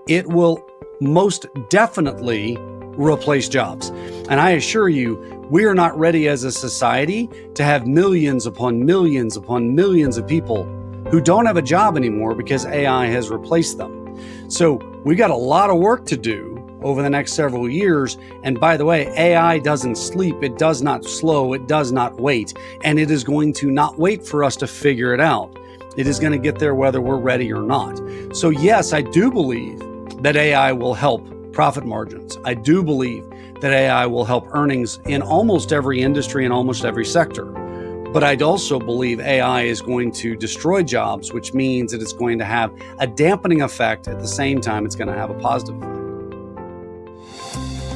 it will most definitely replace jobs. And I assure you, we are not ready as a society to have millions upon millions upon millions of people who don't have a job anymore because AI has replaced them. So we got a lot of work to do over the next several years. And by the way, AI doesn't sleep, it does not slow, it does not wait, and it is going to not wait for us to figure it out. It is going to get there whether we're ready or not. So yes, I do believe that AI will help profit margins. I do believe that AI will help earnings in almost every industry and almost every sector. But I'd also believe AI is going to destroy jobs, which means that it's going to have a dampening effect. At the same time, it's going to have a positive effect.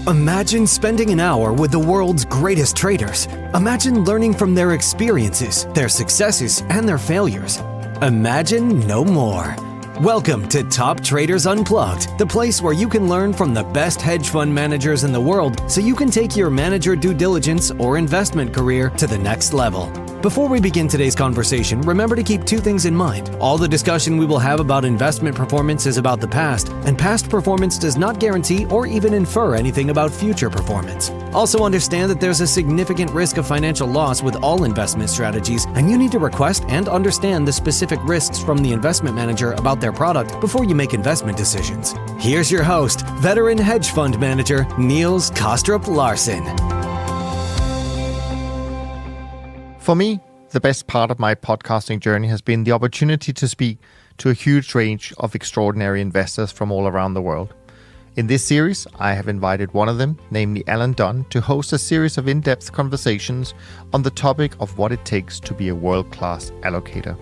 Imagine spending an hour with the world's greatest traders. Imagine learning from their experiences, their successes, and their failures. Imagine no more. Welcome to Top Traders Unplugged, the place where you can learn from the best hedge fund managers in the world so you can take your manager due diligence or investment career to the next level. Before we begin today's conversation, remember to keep two things in mind. All the discussion we will have about investment performance is about the past, and past performance does not guarantee or even infer anything about future performance. Also understand that there's a significant risk of financial loss with all investment strategies, and you need to request and understand the specific risks from the investment manager about their product before you make investment decisions. Here's your host, veteran hedge fund manager, Niels Kostrup-Larsen. For me, the best part of my podcasting journey has been the opportunity to speak to a huge range of extraordinary investors from all around the world. In this series, I have invited one of them, namely Alan Dunn, to host a series of in-depth conversations on the topic of what it takes to be a world-class allocator.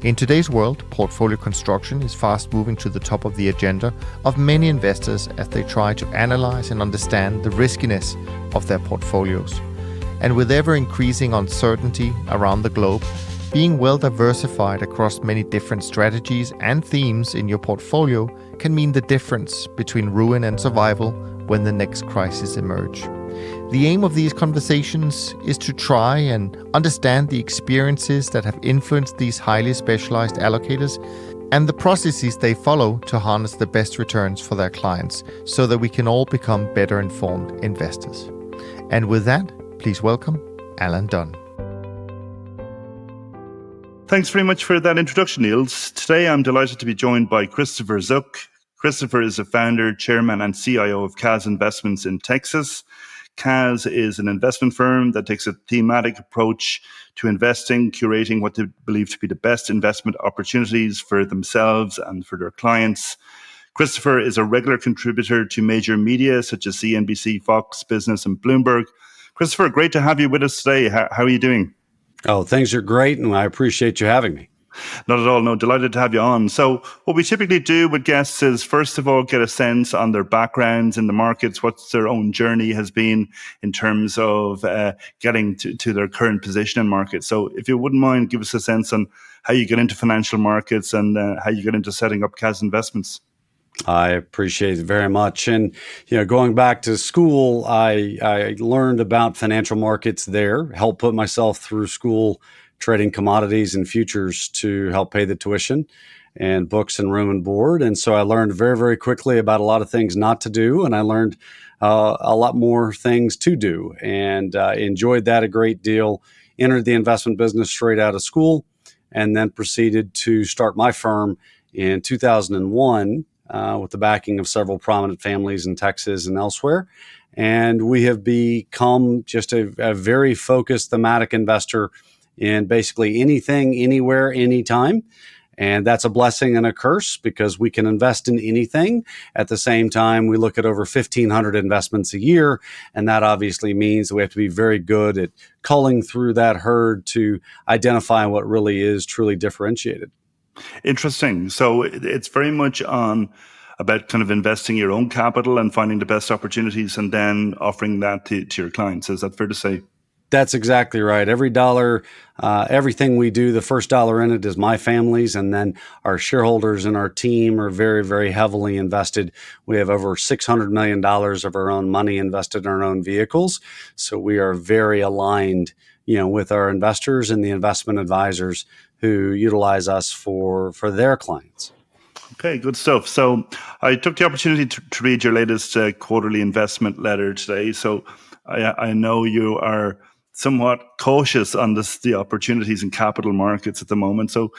In today's world, portfolio construction is fast moving to the top of the agenda of many investors as they try to analyze and understand the riskiness of their portfolios. And with ever-increasing uncertainty around the globe, being well diversified across many different strategies and themes in your portfolio can mean the difference between ruin and survival when the next crisis emerge. The aim of these conversations is to try and understand the experiences that have influenced these highly specialized allocators and the processes they follow to harness the best returns for their clients so that we can all become better informed investors. And with that, please welcome Alan Dunn. Thanks very much for that introduction, Niels. Today I'm delighted to be joined by Christopher Zook. Christopher is the founder, chairman, and CIO of CAZ Investments in Texas. CAZ is an investment firm that takes a thematic approach to investing, curating what they believe to be the best investment opportunities for themselves and for their clients. Christopher is a regular contributor to major media such as CNBC, Fox Business, and Bloomberg. Christopher, great to have you with us today. How are you doing? Oh, things are great, and I appreciate you having me. Not at all. No, delighted to have you on. So what we typically do with guests is, first of all, get a sense on their backgrounds in the markets, what their own journey has been in terms of getting to their current position in markets. So if you wouldn't mind, give us a sense on how you get into financial markets and how you get into setting up CAZ Investments. I appreciate it very much. And, going back to school, I learned about financial markets there, helped put myself through school trading commodities and futures to help pay the tuition and books and room and board. And so I learned very, very quickly about a lot of things not to do. And I learned a lot more things to do and enjoyed that a great deal. Entered the investment business straight out of school and then proceeded to start my firm in 2001. With the backing of several prominent families in Texas and elsewhere. And we have become just a very focused thematic investor in basically anything, anywhere, anytime. And that's a blessing and a curse because we can invest in anything. At the same time, we look at over 1,500 investments a year. And that obviously means that we have to be very good at culling through that herd to identify what really is truly differentiated. Interesting. So it's very much about kind of investing your own capital and finding the best opportunities and then offering that to your clients. Is that fair to say? That's exactly right. Every dollar, everything we do, the first dollar in it is my family's, and then our shareholders and our team are very, very heavily invested. We have over $600 million of our own money invested in our own vehicles. So we are very aligned, with our investors and the investment advisors who utilize us for their clients. Okay, good stuff. So I took the opportunity to read your latest quarterly investment letter today. So I know you are somewhat cautious on the opportunities in capital markets at the moment. So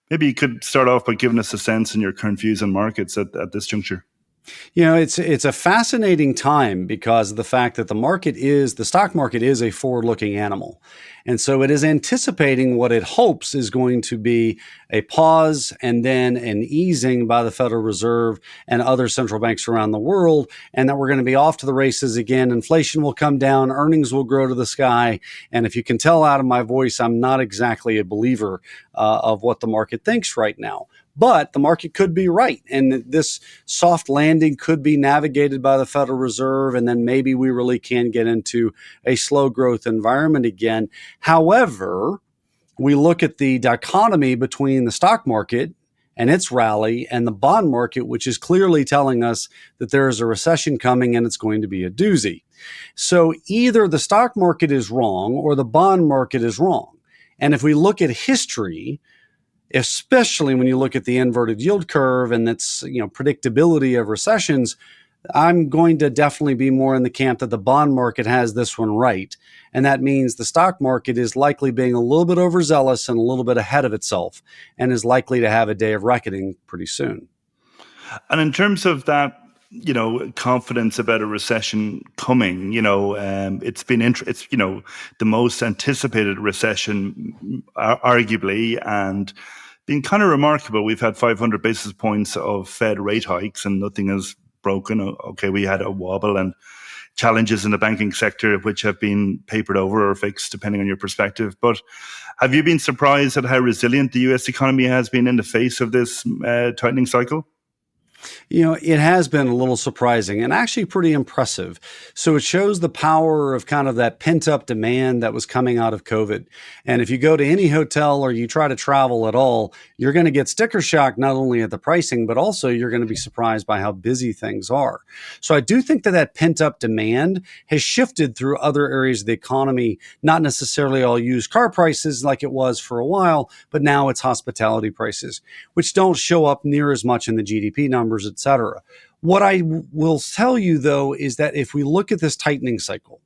maybe you could start off by giving us a sense in your current views on markets at this juncture. It's a fascinating time because of the fact that the stock market is a forward-looking animal. And so it is anticipating what it hopes is going to be a pause and then an easing by the Federal Reserve and other central banks around the world, and that we're going to be off to the races again. Inflation will come down, earnings will grow to the sky. And if you can tell out of my voice, I'm not exactly a believer of what the market thinks right now. But the market could be right. And this soft landing could be navigated by the Federal Reserve. And then maybe we really can get into a slow growth environment again. However, we look at the dichotomy between the stock market and its rally and the bond market, which is clearly telling us that there is a recession coming and it's going to be a doozy. So either the stock market is wrong or the bond market is wrong. And if we look at history, especially when you look at the inverted yield curve and its predictability of recessions, I'm going to definitely be more in the camp that the bond market has this one right. And that means the stock market is likely being a little bit overzealous and a little bit ahead of itself and is likely to have a day of reckoning pretty soon. And in terms of that, confidence about a recession coming, it's been, it's the most anticipated recession, arguably, and been kind of remarkable. We've had 500 basis points of Fed rate hikes and nothing has broken. Okay, we had a wobble and challenges in the banking sector, which have been papered over or fixed, depending on your perspective. But have you been surprised at how resilient the US economy has been in the face of this tightening cycle? It has been a little surprising and actually pretty impressive. So it shows the power of kind of that pent up demand that was coming out of COVID. And if you go to any hotel or you try to travel at all, you're going to get sticker shock, not only at the pricing, but also you're going to be surprised by how busy things are. So I do think that pent up demand has shifted through other areas of the economy, not necessarily all used car prices like it was for a while, but now it's hospitality prices, which don't show up near as much in the GDP numbers, etc. What I will tell you, though, is that if we look at this tightening cycle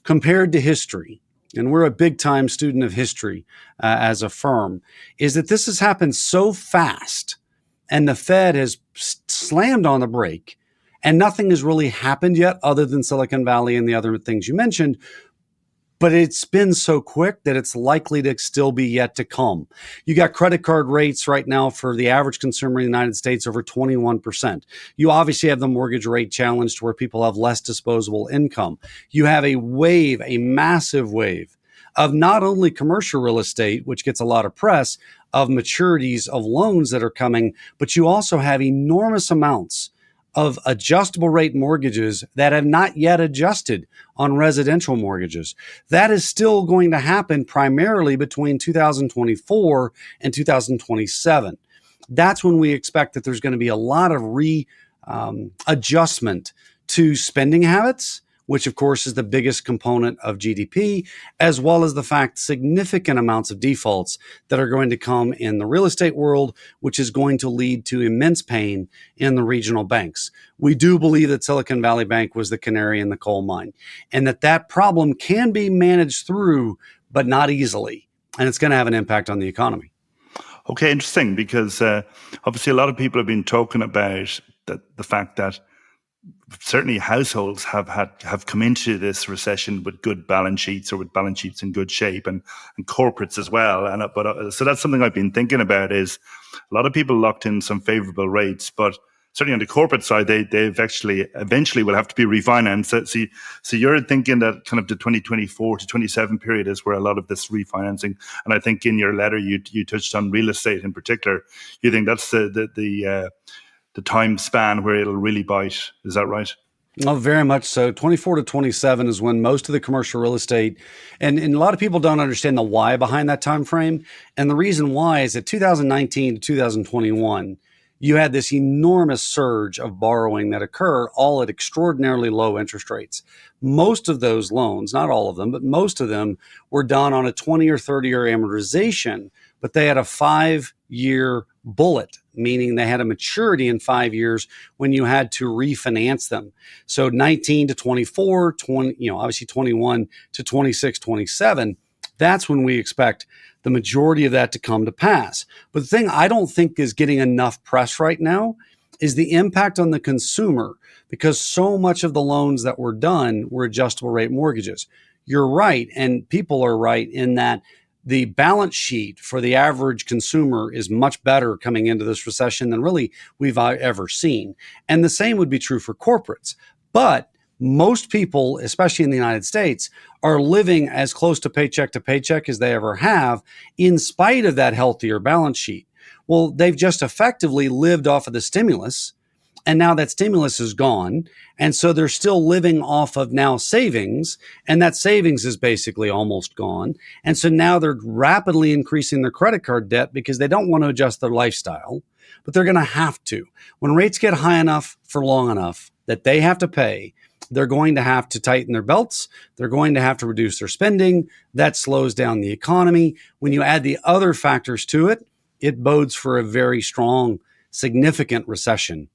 compared to history, and we're a big time student of history as a firm, is that this has happened so fast and the Fed has slammed on the brake and nothing has really happened yet other than Silicon Valley and the other things you mentioned. But it's been so quick that it's likely to still be yet to come. You got credit card rates right now for the average consumer in the United States over 21%. You obviously have the mortgage rate challenge to where people have less disposable income. You have a massive wave of not only commercial real estate, which gets a lot of press, of maturities of loans that are coming, but you also have enormous amounts of adjustable rate mortgages that have not yet adjusted on residential mortgages. That is still going to happen primarily between 2024 and 2027. That's when we expect that there's going to be a lot of adjustment to spending habits, which of course is the biggest component of GDP, as well as the fact significant amounts of defaults that are going to come in the real estate world, which is going to lead to immense pain in the regional banks. We do believe that Silicon Valley Bank was the canary in the coal mine, and that problem can be managed through, but not easily. And it's going to have an impact on the economy. Okay, interesting, because obviously a lot of people have been talking about the fact that certainly households have come into this recession with good balance sheets or with balance sheets in good shape, and corporates as well. So that's something I've been thinking about, is a lot of people locked in some favorable rates, but certainly on the corporate side, they've actually eventually will have to be refinanced. So you're thinking that kind of the 2024 to 27 period is where a lot of this refinancing, and I think in your letter you touched on real estate in particular. You think that's the time span where it'll really bite. Is that right? Oh, very much so. 24 to 27 is when most of the commercial real estate, and a lot of people don't understand the why behind that time frame. And the reason why is that 2019 to 2021, you had this enormous surge of borrowing that occurred, all at extraordinarily low interest rates. Most of those loans, not all of them, but most of them were done on a 20 or 30 year amortization, but they had a 5-year bullet meaning they had a maturity in 5 years when you had to refinance them. So 19 to 24, 20, obviously 21 to 26, 27, that's when we expect the majority of that to come to pass. But the thing I don't think is getting enough press right now is the impact on the consumer, because so much of the loans that were done were adjustable rate mortgages. You're right, and people are right in that the balance sheet for the average consumer is much better coming into this recession than really we've ever seen. And the same would be true for corporates. But most people, especially in the United States, are living as close to paycheck as they ever have, in spite of that healthier balance sheet. Well, they've just effectively lived off of the stimulus, and now that stimulus is gone. And so they're still living off of now savings, and that savings is basically almost gone. And so now they're rapidly increasing their credit card debt because they don't want to adjust their lifestyle, but they're going to have to. When rates get high enough for long enough that they have to pay, they're going to have to tighten their belts. They're going to have to reduce their spending. That slows down the economy. When you add the other factors to it, it bodes for a very strong, significant recession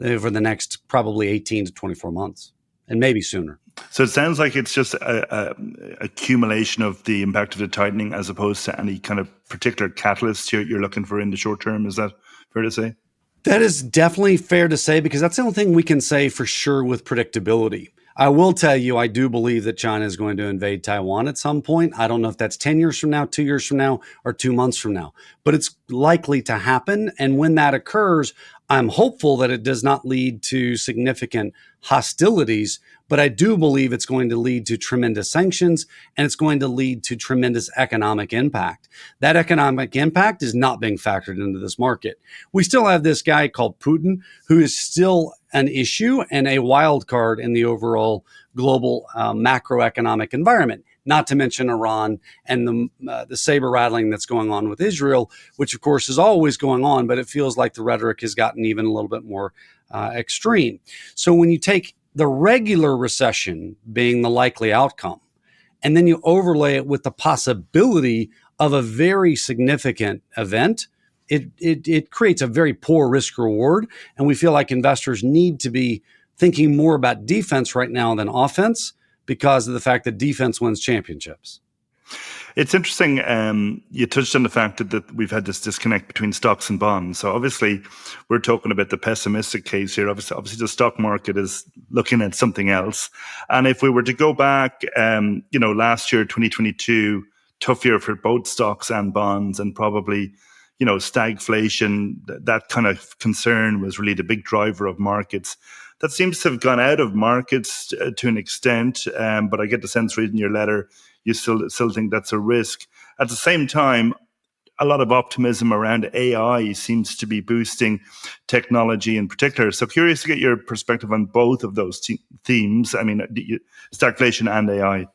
over the next probably 18 to 24 months, and maybe sooner. So it sounds like it's just a accumulation of the impact of the tightening as opposed to any kind of particular catalyst you're looking for in the short term. Is that fair to say? That is definitely fair to say, because that's the only thing we can say for sure with predictability. I will tell you, I do believe that China is going to invade Taiwan at some point. I don't know if that's 10 years from now, 2 years from now, or 2 months from now, but it's likely to happen. And when that occurs, I'm hopeful that it does not lead to significant hostilities, but I do believe it's going to lead to tremendous sanctions, and it's going to lead to tremendous economic impact. That economic impact is not being factored into this market. We still have this guy called Putin, who is still an issue and a wild card in the overall global macroeconomic environment, not to mention Iran and the saber rattling that's going on with Israel, which of course is always going on, but it feels like the rhetoric has gotten even a little bit more extreme. So when you take the regular recession being the likely outcome, and then you overlay it with the possibility of a very significant event, it creates a very poor risk reward. And we feel like investors need to be thinking more about defense right now than offense, because of the fact that defense wins championships. It's interesting. You touched on the fact that we've had this disconnect between stocks and bonds. So obviously, we're talking about the pessimistic case here. Obviously, the stock market is looking at something else. And if we were to go back, last year, 2022, tough year for both stocks and bonds, and probably, stagflation, that kind of concern was really the big driver of markets. That seems to have gone out of markets to an extent, but I get the sense reading your letter, you still think that's a risk. At the same time, a lot of optimism around AI seems to be boosting technology in particular. So curious to get your perspective on both of those themes. I mean, stagflation and AI.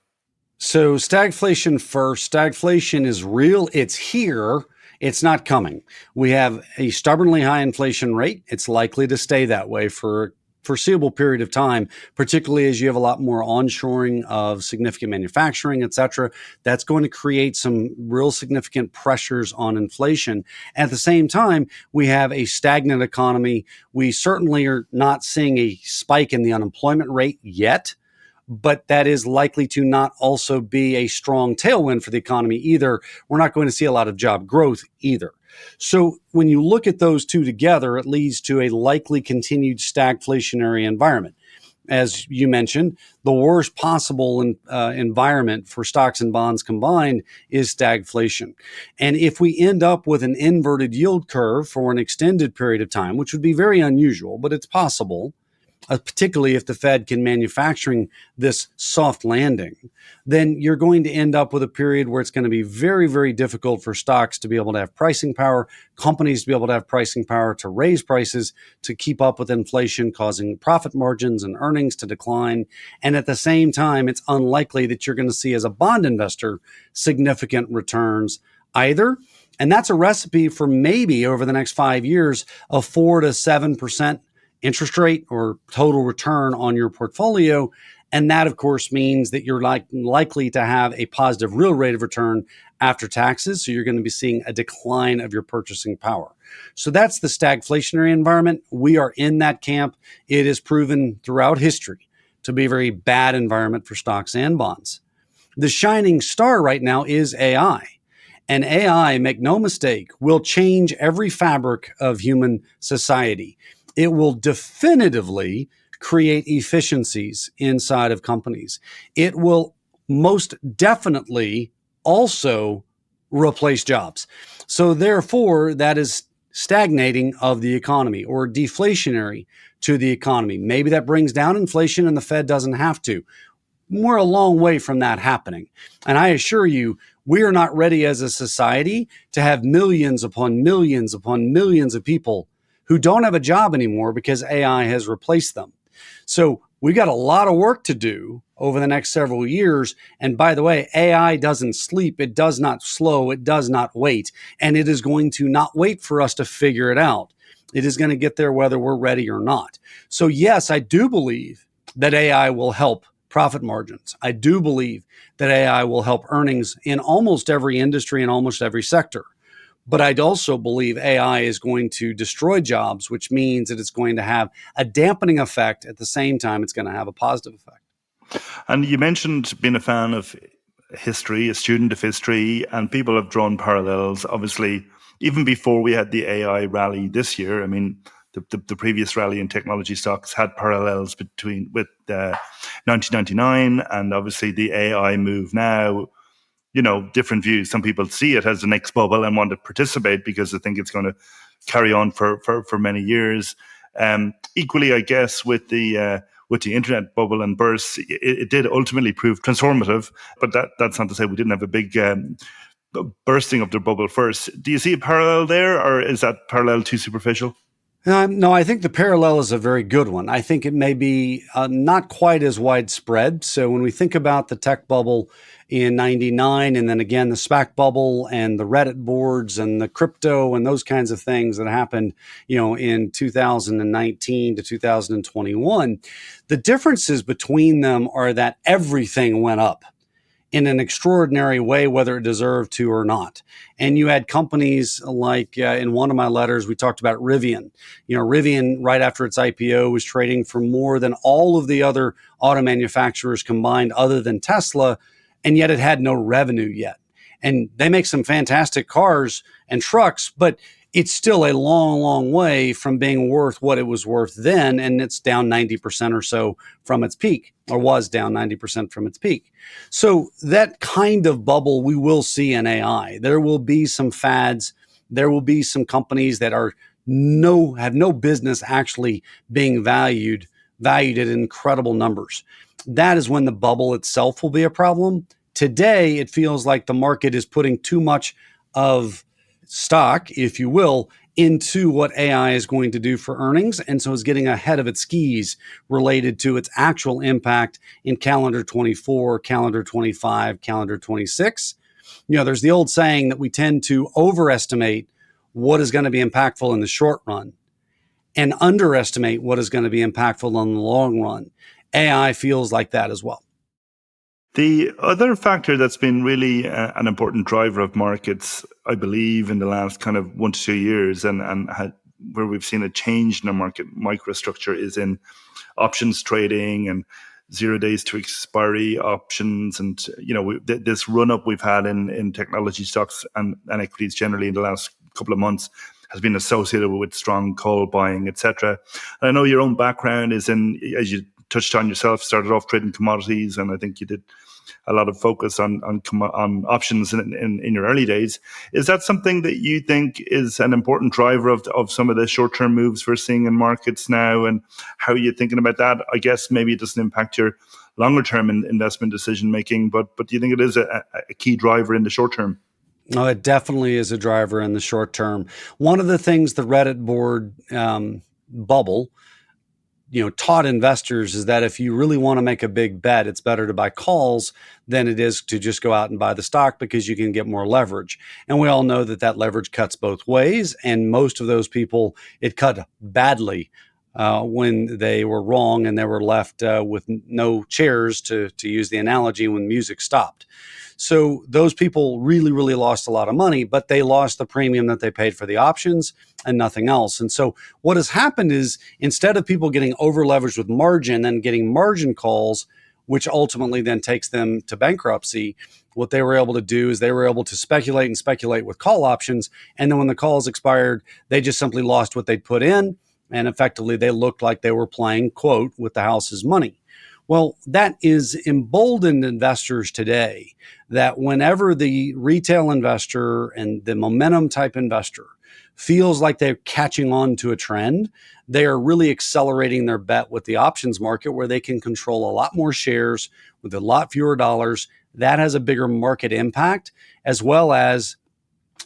So stagflation first. Stagflation is real. It's here. It's not coming. We have a stubbornly high inflation rate. It's likely to stay that way for a foreseeable period of time, particularly as you have a lot more onshoring of significant manufacturing, et cetera. That's going to create some real significant pressures on inflation. At the same time, we have a stagnant economy. We certainly are not seeing a spike in the unemployment rate yet, but that is likely to not also be a strong tailwind for the economy either. We're not going to see a lot of job growth either. So when you look at those two together, it leads to a likely continued stagflationary environment. As you mentioned, the worst possible environment for stocks and bonds combined is stagflation. And if we end up with an inverted yield curve for an extended period of time, which would be very unusual, but it's possible, particularly if the Fed can manufacturing this soft landing, then you're going to end up with a period where it's going to be very, very difficult for stocks to be able to have pricing power, companies to be able to have pricing power to raise prices to keep up with inflation, causing profit margins and earnings to decline. And at the same time, it's unlikely that you're going to see, as a bond investor, significant returns either. And that's a recipe for maybe over the next 5 years of 4 to 7% interest rate or total return on your portfolio. And that, of course, means that you're likely to have a positive real rate of return after taxes. So you're going to be seeing a decline of your purchasing power. So that's the stagflationary environment. We are in that camp. It is proven throughout history to be a very bad environment for stocks and bonds. The shining star right now is AI. And AI, make no mistake, will change every fabric of human society. It will definitively create efficiencies inside of companies. It will most definitely also replace jobs. So therefore, that is stagnating of the economy or deflationary to the economy. Maybe that brings down inflation and the Fed doesn't have to. We're a long way from that happening. And I assure you, we are not ready as a society to have millions upon millions upon millions of people who don't have a job anymore because AI has replaced them. So we've got a lot of work to do over the next several years. And by the way, AI doesn't sleep. It does not slow. It does not wait. And it is going to not wait for us to figure it out. It is going to get there whether we're ready or not. So yes, I do believe that AI will help profit margins. I do believe that AI will help earnings in almost every industry and almost every sector. But I'd also believe AI is going to destroy jobs, which means that it's going to have a dampening effect. At the same time, it's going to have a positive effect. And you mentioned being a fan of history, a student of history, and people have drawn parallels. Obviously, even before we had the AI rally this year, I mean, the previous rally in technology stocks had parallels with 1999 and obviously the AI move now. You know, different views. Some people see it as the next bubble and want to participate because they think it's going to carry on for many years. Equally, I guess, with the internet bubble and burst, it did ultimately prove transformative. But that's not to say we didn't have a big bursting of the bubble first. Do you see a parallel there, or is that parallel too superficial? No, I think the parallel is a very good one. I think it may be not quite as widespread. So when we think about the tech bubble in 99, and then again, the SPAC bubble and the Reddit boards and the crypto and those kinds of things that happened, in 2019 to 2021, the differences between them are that everything went up in an extraordinary way, whether it deserved to or not. And you had companies like, in one of my letters, we talked about Rivian. Rivian, right after its IPO, was trading for more than all of the other auto manufacturers combined other than Tesla, and yet it had no revenue yet. And they make some fantastic cars and trucks, but it's still a long, long way from being worth what it was worth then, and it's down 90% or so from its peak, or was down 90% from its peak. So that kind of bubble we will see in AI. There will be some fads. There will be some companies that have no business actually being valued at incredible numbers. That is when the bubble itself will be a problem. Today, it feels like the market is putting too much of stock, if you will, into what AI is going to do for earnings. And so it's getting ahead of its skis related to its actual impact in calendar 24, calendar 25, calendar 26. There's the old saying that we tend to overestimate what is going to be impactful in the short run and underestimate what is going to be impactful in the long run. AI feels like that as well. The other factor that's been really an important driver of markets, I believe, in the last kind of 1 to 2 years, and where we've seen a change in the market microstructure, is in options trading and 0 days to expiry options. And this run up we've had in technology stocks and equities generally in the last couple of months has been associated with strong call buying, etc. And I know your own background is in, as you touched on yourself, started off trading commodities, and I think you did a lot of focus on options in your early days. Is that something that you think is an important driver of some of the short-term moves we're seeing in markets now, and how are you thinking about that? I guess maybe it doesn't impact your longer-term investment decision-making, but do you think it is a key driver in the short term? No, it definitely is a driver in the short term. One of the things the Reddit board bubble taught investors is that if you really want to make a big bet, it's better to buy calls than it is to just go out and buy the stock, because you can get more leverage. And we all know that leverage cuts both ways. And most of those people, it cut badly when they were wrong and they were left with no chairs, to use the analogy, when music stopped. So those people really, really lost a lot of money, but they lost the premium that they paid for the options and nothing else. And so what has happened is, instead of people getting over leveraged with margin and getting margin calls, which ultimately then takes them to bankruptcy, what they were able to do is they were able to speculate with call options. And then when the calls expired, they just simply lost what they'd put in. And effectively, they looked like they were playing, quote, with the house's money. Well, that is emboldened investors today, that whenever the retail investor and the momentum type investor feels like they're catching on to a trend, they are really accelerating their bet with the options market, where they can control a lot more shares with a lot fewer dollars. That has a bigger market impact, as well as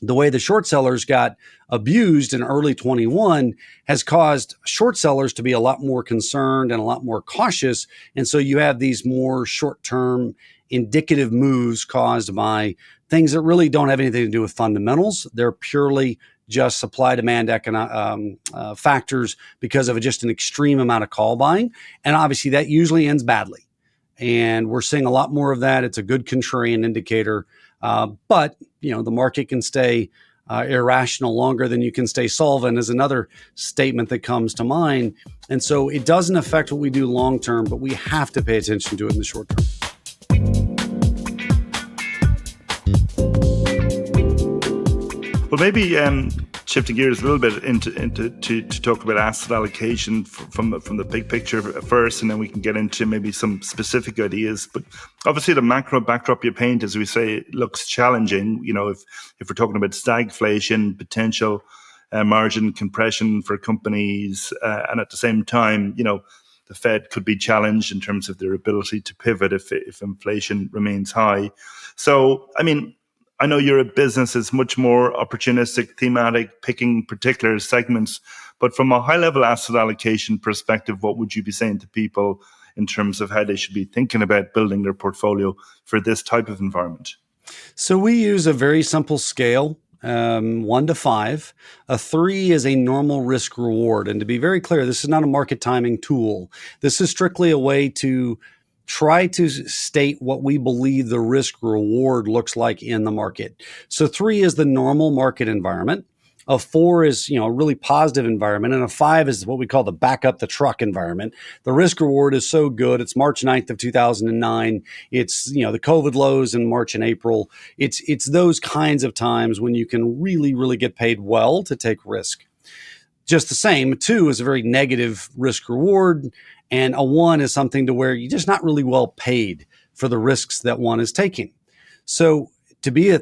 the way the short sellers got abused in early 21 has caused short sellers to be a lot more concerned and a lot more cautious. And so you have these more short-term indicative moves caused by things that really don't have anything to do with fundamentals. They're purely just supply-demand factors because of just an extreme amount of call buying. And obviously that usually ends badly. And we're seeing a lot more of that. It's a good contrarian indicator. But the market can stay irrational longer than you can stay solvent, is another statement that comes to mind. And so it doesn't affect what we do long term, but we have to pay attention to it in the short term. Well, maybe shifting gears a little bit into to talk about asset allocation from the big picture first, and then we can get into maybe some specific ideas. But obviously, the macro backdrop you paint, as we say, looks challenging. If we're talking about stagflation, potential margin compression for companies, and at the same time, the Fed could be challenged in terms of their ability to pivot if inflation remains high. So, I know your business is much more opportunistic, thematic, picking particular segments. But from a high-level asset allocation perspective, what would you be saying to people in terms of how they should be thinking about building their portfolio for this type of environment? So we use a very simple scale, 1 to 5. A 3 is a normal risk reward. And to be very clear, this is not a market timing tool. This is strictly a way to try to state what we believe the risk reward looks like in the market. So 3 is the normal market environment. A 4 is, a really positive environment. And a 5 is what we call the back up the truck environment. The risk reward is so good. It's March 9th of 2009. It's, the COVID lows in March and April. It's those kinds of times when you can really, really get paid well to take risk. Just the same, 2 is a very negative risk reward. And a 1 is something to where you're just not really well paid for the risks that one is taking. So to be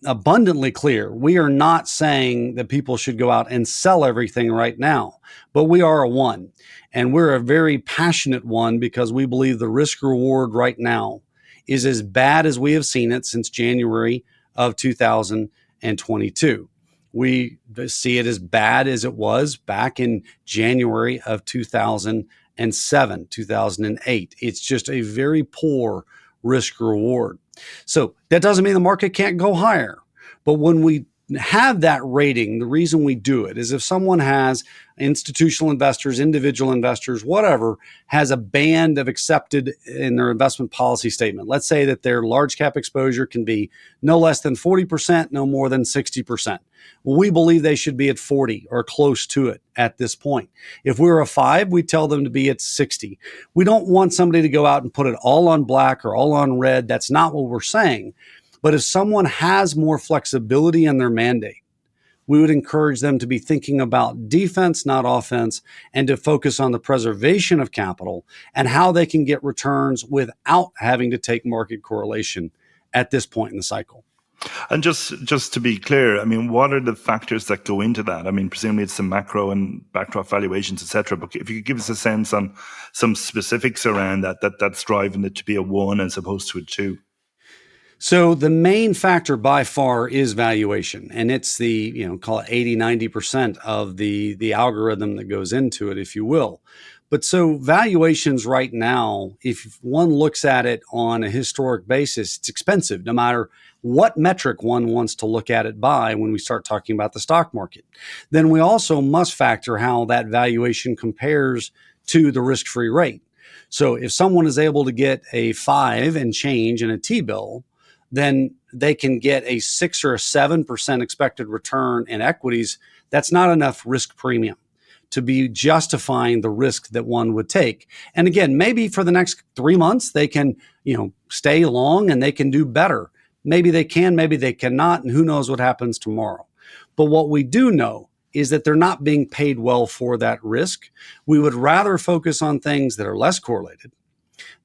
abundantly clear, we are not saying that people should go out and sell everything right now, but we are a 1. And we're a very passionate 1 because we believe the risk reward right now is as bad as we have seen it since January of 2022. We see it as bad as it was back in January of 2007, 2008. It's just a very poor risk reward. So that doesn't mean the market can't go higher. But when we have that rating, the reason we do it is if someone has institutional investors, individual investors, whatever, has a band of accepted in their investment policy statement. Let's say that their large cap exposure can be no less than 40%, no more than 60%. Well, we believe they should be at 40 or close to it at this point. If we were a 5, we tell them to be at 60. We don't want somebody to go out and put it all on black or all on red. That's not what we're saying. But if someone has more flexibility in their mandate, we would encourage them to be thinking about defense, not offense, and to focus on the preservation of capital and how they can get returns without having to take market correlation at this point in the cycle. And just to be clear, what are the factors that go into that? Presumably it's the macro and backdrop valuations, et cetera. But if you could give us a sense on some specifics around that's driving it to be a 1 as opposed to a 2. So the main factor by far is valuation. And it's the, call it 80, 90% of the algorithm that goes into it, if you will. But so valuations right now, if one looks at it on a historic basis, it's expensive no matter what metric one wants to look at it by when we start talking about the stock market. Then we also must factor how that valuation compares to the risk-free rate. So if someone is able to get a 5 and change in a T-bill, then they can get a 6 or a 7% expected return in equities. That's not enough risk premium to be justifying the risk that one would take. And again, maybe for the next 3 months, they can, stay long and they can do better. Maybe they can, maybe they cannot, and who knows what happens tomorrow. But what we do know is that they're not being paid well for that risk. We would rather focus on things that are less correlated,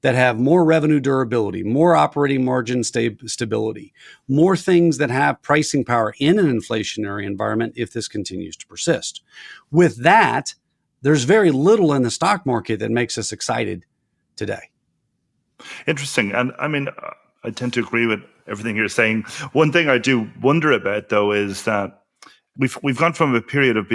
that have more revenue durability, more operating margin stability, more things that have pricing power in an inflationary environment if this continues to persist. With that, there's very little in the stock market that makes us excited today. Interesting. And I mean, I tend to agree with everything you're saying. One thing I do wonder about, though, is that we've gone from a period of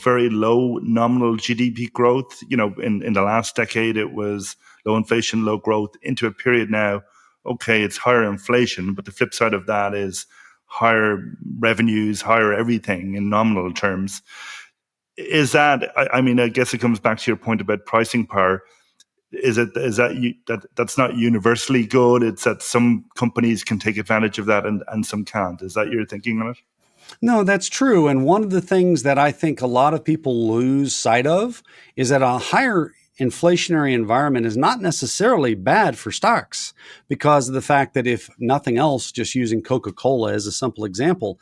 very low nominal GDP growth. In the last decade, it was low inflation, low growth, into a period now, okay, it's higher inflation, but the flip side of that is higher revenues, higher everything in nominal terms. Is that, I mean, I guess it comes back to your point about pricing power. Is that's not universally good? It's that some companies can take advantage of that and some can't. Is that your thinking on it? No, that's true. And one of the things that I think a lot of people lose sight of is that a higher inflationary environment is not necessarily bad for stocks, because of the fact that, if nothing else, just using Coca-Cola as a simple example,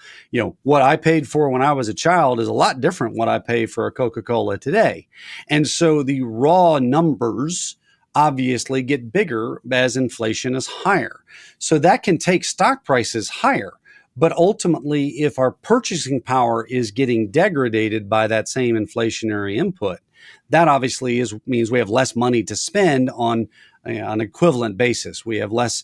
what I paid for when I was a child is a lot different what I pay for a Coca-Cola today. And so the raw numbers obviously get bigger as inflation is higher. So that can take stock prices higher. But ultimately, if our purchasing power is getting degraded by that same inflationary input, that obviously means we have less money to spend on an equivalent basis. We have less,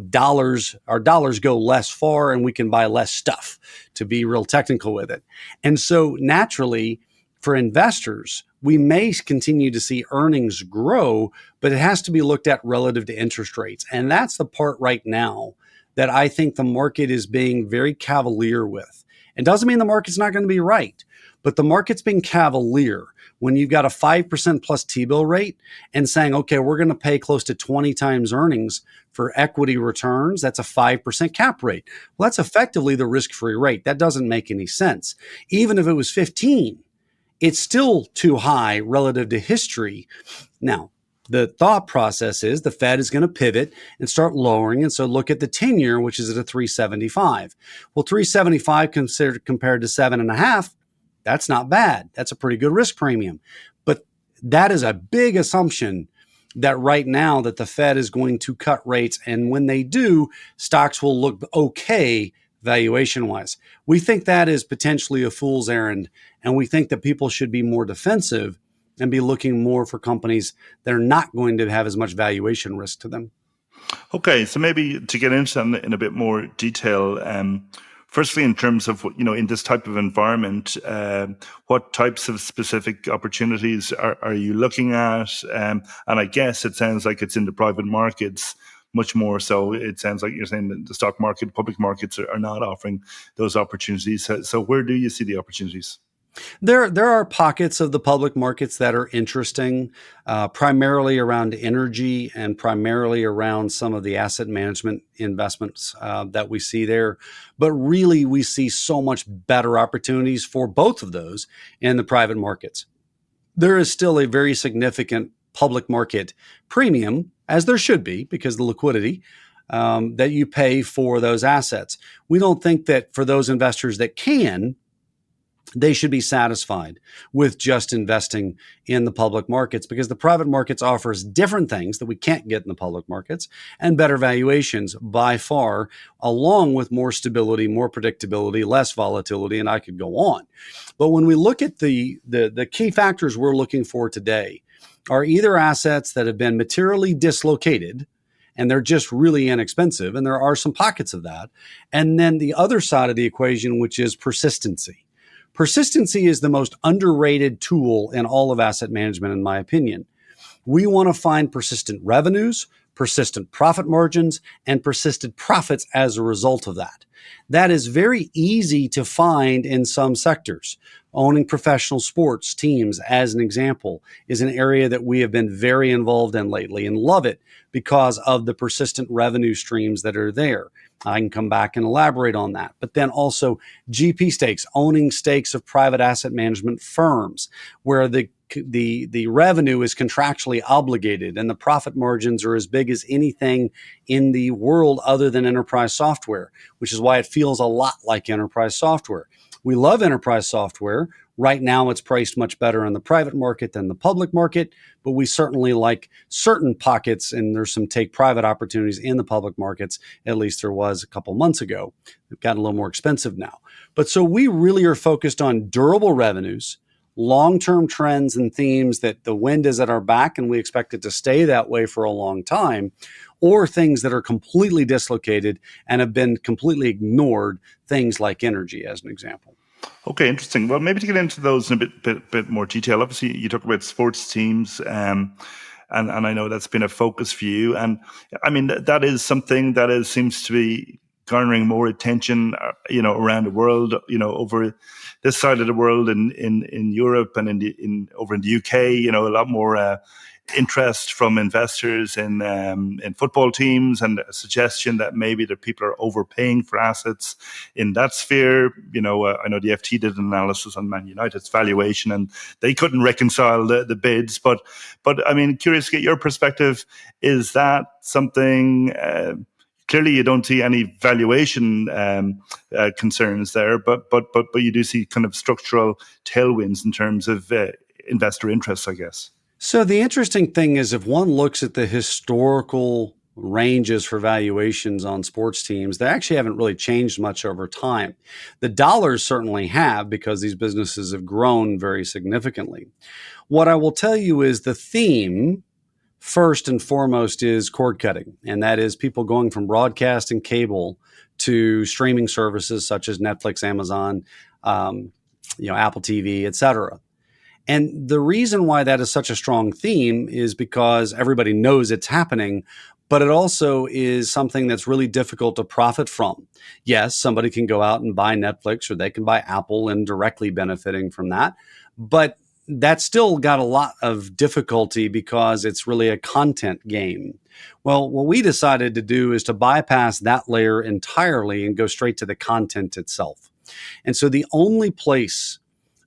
dollars. Our dollars go less far, and we can buy less stuff, to be real technical with it. And so naturally, for investors, we may continue to see earnings grow, but it has to be looked at relative to interest rates. And that's the part right now that I think the market is being very cavalier with. It doesn't mean the market's not going to be right, but the market's being cavalier when you've got a 5% plus T-bill rate and saying, okay, we're going to pay close to 20 times earnings for equity returns. That's a 5% cap rate. Well, that's effectively the risk-free rate. That doesn't make any sense. Even if it was 15, it's still too high relative to history. Now, the thought process is the Fed is going to pivot and start lowering. And so look at the 10-year, which is at a 375. Well, 375 compared to 7.5, that's not bad. That's a pretty good risk premium. But that is a big assumption that right now that the Fed is going to cut rates. And when they do, stocks will look okay valuation-wise. We think that is potentially a fool's errand. And we think that people should be more defensive and be looking more for companies that are not going to have as much valuation risk to them. Okay, so maybe to get into that in a bit more detail, firstly, in terms of, in this type of environment, what types of specific opportunities are you looking at? And I guess it sounds like it's in the private markets much more so. It sounds like you're saying that the stock market, public markets are not offering those opportunities. So where do you see the opportunities? There are pockets of the public markets that are interesting, primarily around energy and primarily around some of the asset management investments that we see there. But really, we see so much better opportunities for both of those in the private markets. There is still a very significant public market premium, as there should be, because the liquidity that you pay for those assets. We don't think that for those investors that can, they should be satisfied with just investing in the public markets, because the private markets offers different things that we can't get in the public markets and better valuations by far, along with more stability, more predictability, less volatility, and I could go on. But when we look at the key factors we're looking for today are either assets that have been materially dislocated and they're just really inexpensive, and there are some pockets of that, and then the other side of the equation, which is persistency. Persistency is the most underrated tool in all of asset management, in my opinion. We want to find persistent revenues, persistent profit margins, and persistent profits as a result of that. That is very easy to find in some sectors. Owning professional sports teams, as an example, is an area that we have been very involved in lately and love it because of the persistent revenue streams that are there. I can come back and elaborate on that. But then also GP stakes, owning stakes of private asset management firms, where the revenue is contractually obligated and the profit margins are as big as anything in the world other than enterprise software, which is why it feels a lot like enterprise software. We love enterprise software. Right now, it's priced much better in the private market than the public market, but we certainly like certain pockets, and there's some take private opportunities in the public markets. At least there was a couple months ago. They've gotten a little more expensive now. But so we really are focused on durable revenues, long-term trends and themes that the wind is at our back and we expect it to stay that way for a long time, or things that are completely dislocated and have been completely ignored, things like energy, as an example. Okay, interesting. Well, maybe to get into those in a bit more detail. Obviously, you talk about sports teams, and I know that's been a focus for you. And I mean, that is something that seems to be garnering more attention, around the world. Over this side of the world, in Europe and over in the UK, a lot more interest from investors in football teams, and a suggestion that maybe the people are overpaying for assets in that sphere. I know the FT did an analysis on Man United's valuation, and they couldn't reconcile the bids. But I mean, curious to get your perspective. Is that something? Clearly, you don't see any valuation concerns there, but you do see kind of structural tailwinds in terms of investor interest, I guess. So the interesting thing is, if one looks at the historical ranges for valuations on sports teams, they actually haven't really changed much over time. The dollars certainly have, because these businesses have grown very significantly. What I will tell you is the theme, first and foremost, is cord cutting, and that is people going from broadcast and cable to streaming services such as Netflix, Amazon, Apple TV, etc. And the reason why that is such a strong theme is because everybody knows it's happening, but it also is something that's really difficult to profit from. Yes, somebody can go out and buy Netflix, or they can buy Apple and directly benefiting from that, but that's still got a lot of difficulty because it's really a content game. Well, what we decided to do is to bypass that layer entirely and go straight to the content itself. And so the only place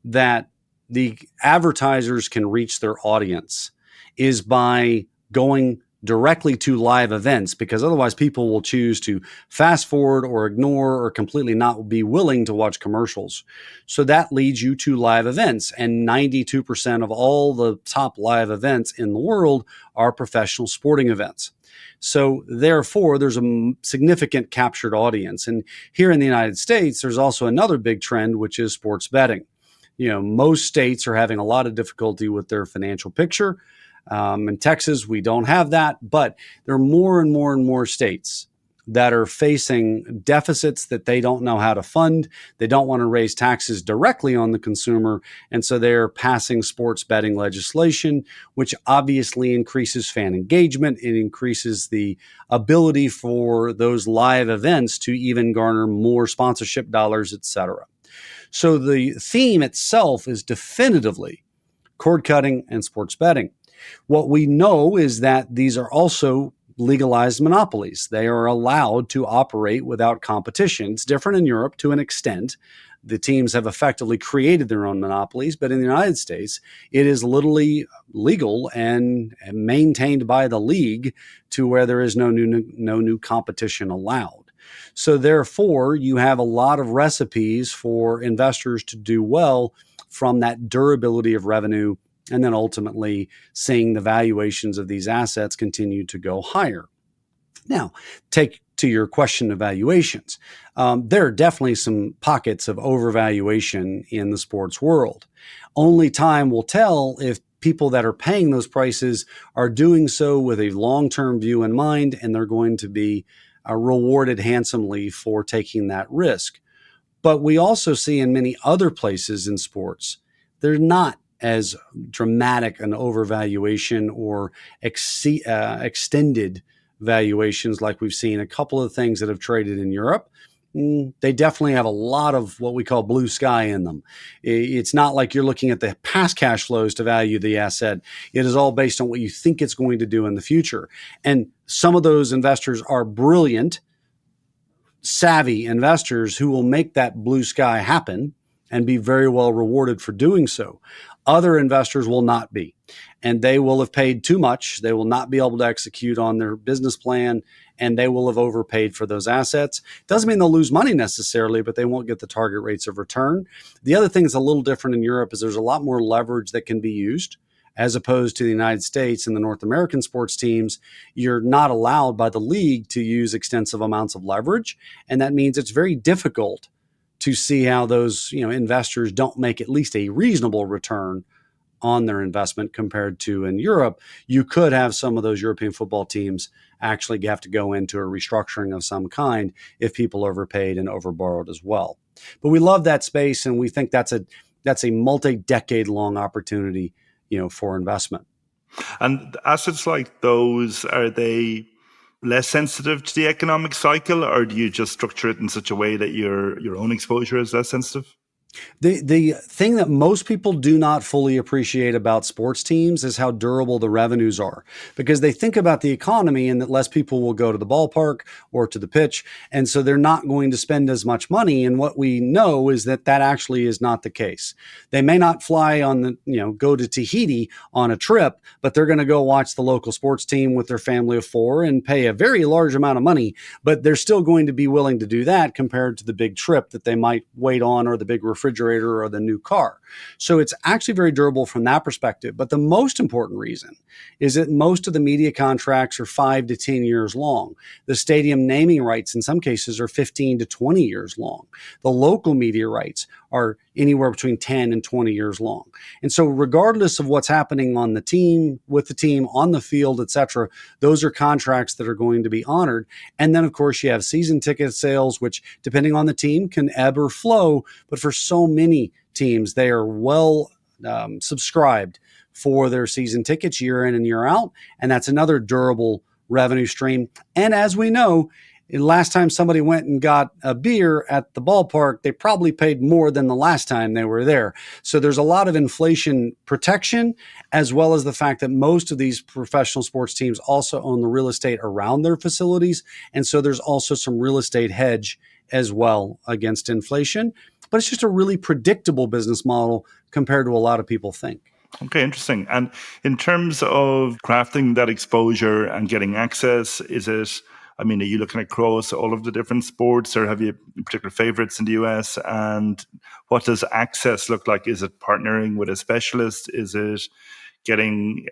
that the advertisers can reach their audience is by going directly to live events, because otherwise people will choose to fast forward or ignore or completely not be willing to watch commercials. So that leads you to live events, and 92% of all the top live events in the world are professional sporting events. So therefore, there's a significant captured audience. And here in the United States, there's also another big trend, which is sports betting. Most states are having a lot of difficulty with their financial picture. In Texas, we don't have that, but there are more and more and more states that are facing deficits that they don't know how to fund. They don't want to raise taxes directly on the consumer, and so they're passing sports betting legislation, which obviously increases fan engagement. It increases the ability for those live events to even garner more sponsorship dollars, etc. So the theme itself is definitively cord cutting and sports betting. What we know is that these are also legalized monopolies. They are allowed to operate without competition. It's different in Europe to an extent. The teams have effectively created their own monopolies, but in the United States, it is literally legal and maintained by the league to where there is no new competition allowed. So therefore, you have a lot of recipes for investors to do well from that durability of revenue, and then ultimately seeing the valuations of these assets continue to go higher. Now, take to your question of valuations. There are definitely some pockets of overvaluation in the sports world. Only time will tell if people that are paying those prices are doing so with a long-term view in mind, and they're going to be rewarded handsomely for taking that risk. But we also see in many other places in sports, they're not as dramatic an overvaluation or extended valuations like we've seen a couple of things that have traded in Europe. They definitely have a lot of what we call blue sky in them. It's not like you're looking at the past cash flows to value the asset. It is all based on what you think it's going to do in the future. And some of those investors are brilliant, savvy investors who will make that blue sky happen and be very well rewarded for doing so. Other investors will not be, and they will have paid too much. They will not be able to execute on their business plan, and they will have overpaid for those assets. Doesn't mean they'll lose money necessarily, but they won't get the target rates of return. The other thing that's a little different in Europe is there's a lot more leverage that can be used as opposed to the United States and the North American sports teams. You're not allowed by the league to use extensive amounts of leverage, and that means it's very difficult to see how those investors don't make at least a reasonable return on their investment compared to in Europe. You could have some of those European football teams actually have to go into a restructuring of some kind if people overpaid and overborrowed as well. But we love that space, and we think that's a multi-decade long opportunity, for investment. And assets like those, are they less sensitive to the economic cycle, or do you just structure it in such a way that your own exposure is less sensitive? The thing that most people do not fully appreciate about sports teams is how durable the revenues are, because they think about the economy and that less people will go to the ballpark or to the pitch. And so they're not going to spend as much money. And what we know is that actually is not the case. They may not fly go to Tahiti on a trip, but they're going to go watch the local sports team with their family of four and pay a very large amount of money, but they're still going to be willing to do that compared to the big trip that they might wait on, or the big refrigerator, or the new car. So it's actually very durable from that perspective. But the most important reason is that most of the media contracts are 5 to 10 years long. The stadium naming rights in some cases are 15 to 20 years long. The local media rights are anywhere between 10 and 20 years long. And so regardless of what's happening on the team, with the team, on the field, et cetera, those are contracts that are going to be honored. And then, of course, you have season ticket sales, which, depending on the team, can ebb or flow. But for so many teams, they are well subscribed for their season tickets year in and year out. And that's another durable revenue stream. And as we know, last time somebody went and got a beer at the ballpark, they probably paid more than the last time they were there. So there's a lot of inflation protection, as well as the fact that most of these professional sports teams also own the real estate around their facilities. And so there's also some real estate hedge as well against inflation. But it's just a really predictable business model compared to a lot of people think. Okay, interesting. And in terms of crafting that exposure and getting access, are you looking across all of the different sports, or have you particular favorites in the US? And what does access look like? Is it partnering with a specialist? Is it getting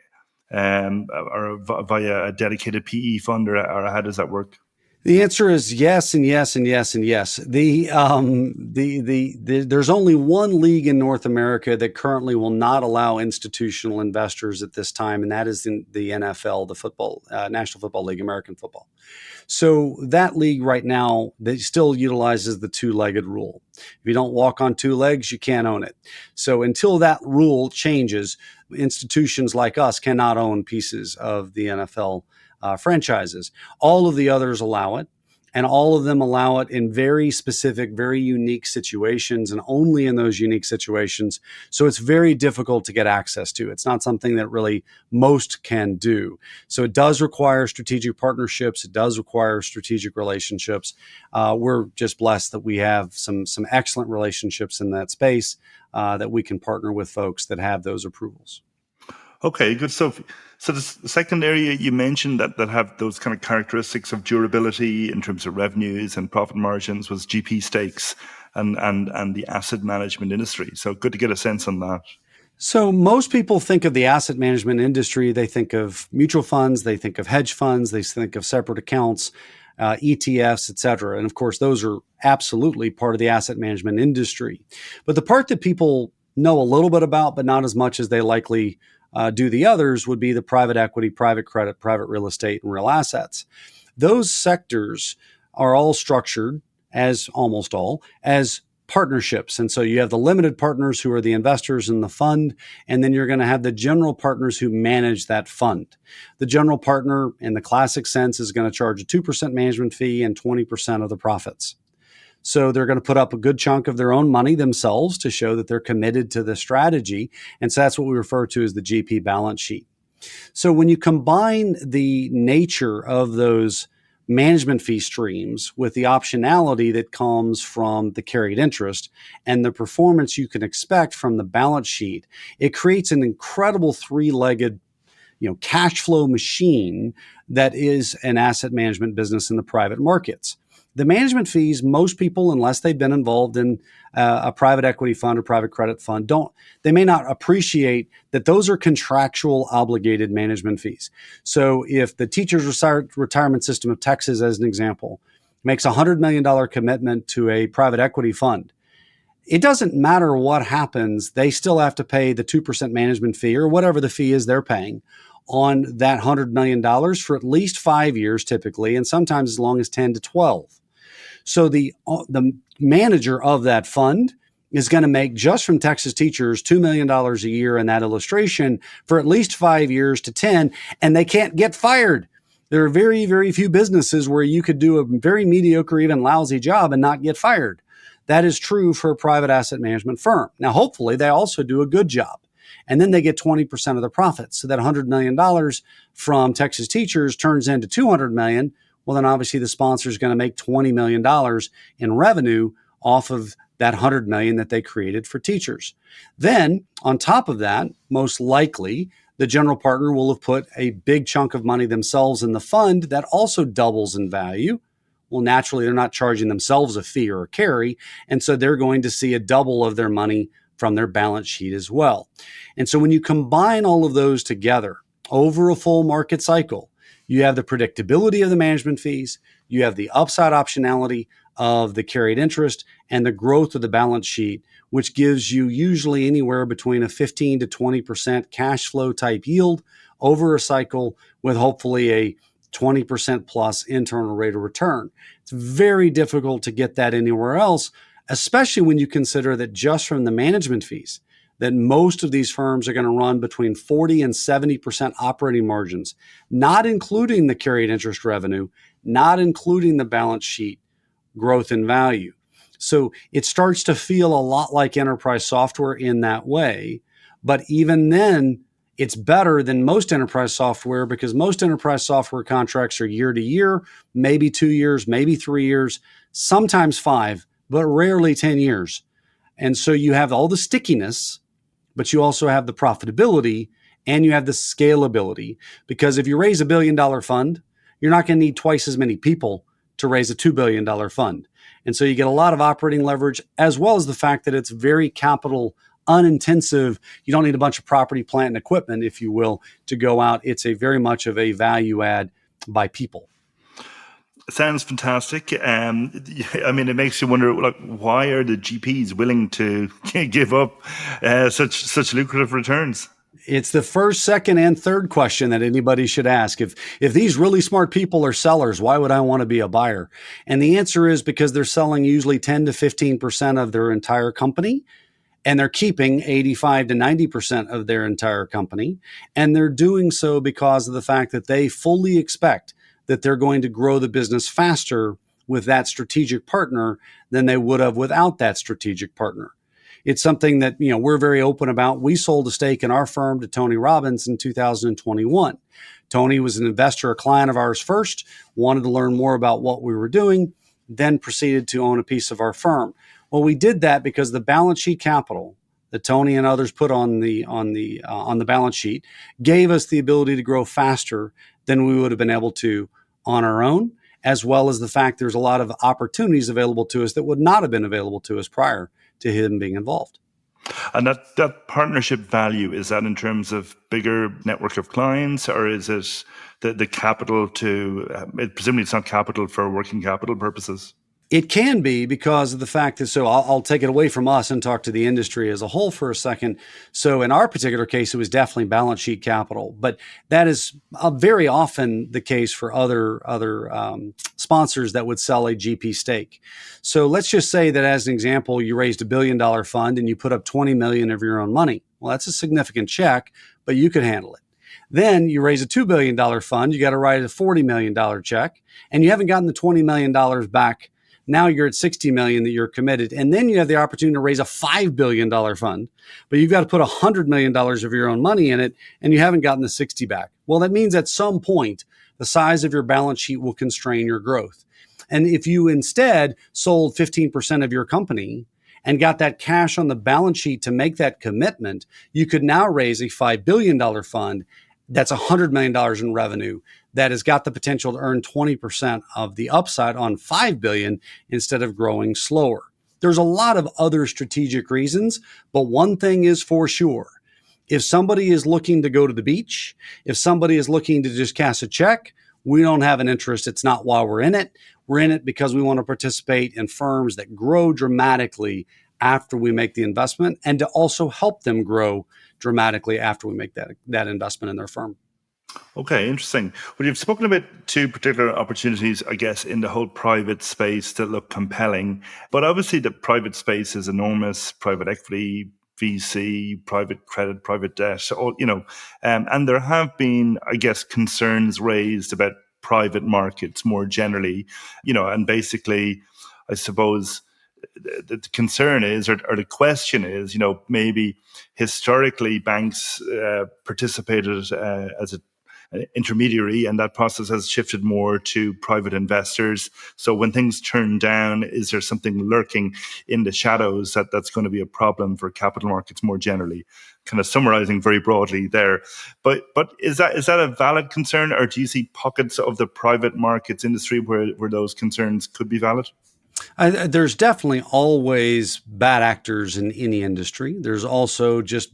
or via a dedicated PE fund, or how does that work? The answer is yes and yes and yes and yes. There's only one league in North America that currently will not allow institutional investors at this time, and that is in the NFL, the football, National Football League, American football. So that league right now, they still utilizes the two-legged rule. If you don't walk on two legs, you can't own it. So until that rule changes, institutions like us cannot own pieces of the NFL franchises. All of the others allow it, and all of them allow it in very specific, very unique situations, and only in those unique situations. So it's very difficult to get access to. It's not something that really most can do. So it does require strategic partnerships. It does require strategic relationships. We're just blessed that we have some excellent relationships in that space that we can partner with folks that have those approvals. Okay, good stuff. So the second area you mentioned that have those kind of characteristics of durability in terms of revenues and profit margins was GP stakes and the asset management industry. So good to get a sense on that. So most people think of the asset management industry, they think of mutual funds, they think of hedge funds, they think of separate accounts, ETFs, et cetera. And of course, those are absolutely part of the asset management industry. But the part that people know a little bit about, but not as much as they likely do the others, would be the private equity, private credit, private real estate, and real assets. Those sectors are all structured, as almost all, as partnerships. And so you have the limited partners who are the investors in the fund, and then you're going to have the general partners who manage that fund. The general partner, in the classic sense, is going to charge a 2% management fee and 20% of the profits. So they're going to put up a good chunk of their own money themselves to show that they're committed to the strategy. And so that's what we refer to as the GP balance sheet. So when you combine the nature of those management fee streams with the optionality that comes from the carried interest and the performance you can expect from the balance sheet, it creates an incredible three-legged cash flow machine that is an asset management business in the private markets. The management fees, most people, unless they've been involved in a private equity fund or private credit fund, they may not appreciate that those are contractual obligated management fees. So if the Teachers Retirement System of Texas, as an example, makes a $100 million commitment to a private equity fund, it doesn't matter what happens, they still have to pay the 2% management fee or whatever the fee is they're paying on that $100 million for at least 5 years typically, and sometimes as long as 10 to 12. So the manager of that fund is going to make, just from Texas teachers, $2 million a year in that illustration for at least 5 years to 10, and they can't get fired. There are very, very few businesses where you could do a very mediocre, even lousy job and not get fired. That is true for a private asset management firm. Now, hopefully, they also do a good job. And then they get 20% of the profits. So that $100 million from Texas teachers turns into $200 million. Well, then obviously the sponsor is going to make $20 million in revenue off of that $100 million that they created for teachers. Then on top of that, most likely the general partner will have put a big chunk of money themselves in the fund that also doubles in value. Well, naturally, they're not charging themselves a fee or a carry. And so they're going to see a double of their money from their balance sheet as well. And so when you combine all of those together over a full market cycle, you have the predictability of the management fees, you have the upside optionality of the carried interest, and the growth of the balance sheet, which gives you usually anywhere between a 15 to 20% cash flow type yield over a cycle with hopefully a 20% plus internal rate of return. It's very difficult to get that anywhere else, especially when you consider that just from the management fees, that most of these firms are going to run between 40 and 70% operating margins, not including the carried interest revenue, not including the balance sheet growth in value. So it starts to feel a lot like enterprise software in that way. But even then, it's better than most enterprise software because most enterprise software contracts are year to year, maybe 2 years, maybe 3 years, sometimes 5, but rarely 10 years. And so you have all the stickiness, but you also have the profitability and you have the scalability. Because if you raise $1 billion fund, you're not going to need twice as many people to raise a $2 billion fund. And so you get a lot of operating leverage, as well as the fact that it's very capital unintensive. You don't need a bunch of property, plant, and equipment, if you will, to go out. It's a very much of a value add by people. Sounds fantastic. I mean, it makes you wonder, like, why are the GPs willing to give up such lucrative returns? It's the first, second, and third question that anybody should ask. If these really smart people are sellers, why would I want to be a buyer? And the answer is because they're selling usually 10 to 15% of their entire company, and they're keeping 85 to 90% of their entire company. And they're doing so because of the fact that they fully expect that they're going to grow the business faster with that strategic partner than they would have without that strategic partner. It's something that, we're very open about. We sold a stake in our firm to Tony Robbins in 2021. Tony was an investor, a client of ours first, wanted to learn more about what we were doing, then proceeded to own a piece of our firm. Well, we did that because the balance sheet capital that Tony and others put on the balance sheet gave us the ability to grow faster than we would have been able to on our own, as well as the fact there's a lot of opportunities available to us that would not have been available to us prior to him being involved. And that partnership value, is that in terms of bigger network of clients, or is it the capital presumably it's not capital for working capital purposes? It can be because of the fact that, so I'll take it away from us and talk to the industry as a whole for a second. So in our particular case, it was definitely balance sheet capital, but that is very often the case for other sponsors that would sell a GP stake. So let's just say that as an example, you raised $1 billion fund and you put up 20 million of your own money. Well, that's a significant check, but you could handle it. Then you raise a $2 billion fund, you got to write a $40 million check, and you haven't gotten the $20 million back. Now you're at 60 million that you're committed. And then you have the opportunity to raise a $5 billion fund, but you've got to put $100 million of your own money in it, and you haven't gotten the 60 back. Well, that means at some point, the size of your balance sheet will constrain your growth. And if you instead sold 15% of your company and got that cash on the balance sheet to make that commitment, you could now raise a $5 billion fund that's $100 million in revenue that has got the potential to earn 20% of the upside on $5 billion instead of growing slower. There's a lot of other strategic reasons, but one thing is for sure. If somebody is looking to go to the beach, if somebody is looking to just cash a check, we don't have an interest. It's not why we're in it. We're in it because we want to participate in firms that grow dramatically after we make the investment, and to also help them grow dramatically after we make that investment in their firm. Okay, interesting. Well, you've spoken about two particular opportunities, I guess, in the whole private space that look compelling. But obviously the private space is enormous: private equity, VC, private credit, private debt, and there have been, I guess, concerns raised about private markets more generally, and basically, I suppose, the concern is, or the question is, maybe historically banks participated as an intermediary, and that process has shifted more to private investors. So when things turn down, is there something lurking in the shadows that's going to be a problem for capital markets more generally? Kind of summarizing very broadly there. But is that a valid concern, or do you see pockets of the private markets industry where those concerns could be valid? There's definitely always bad actors in any industry. There's also just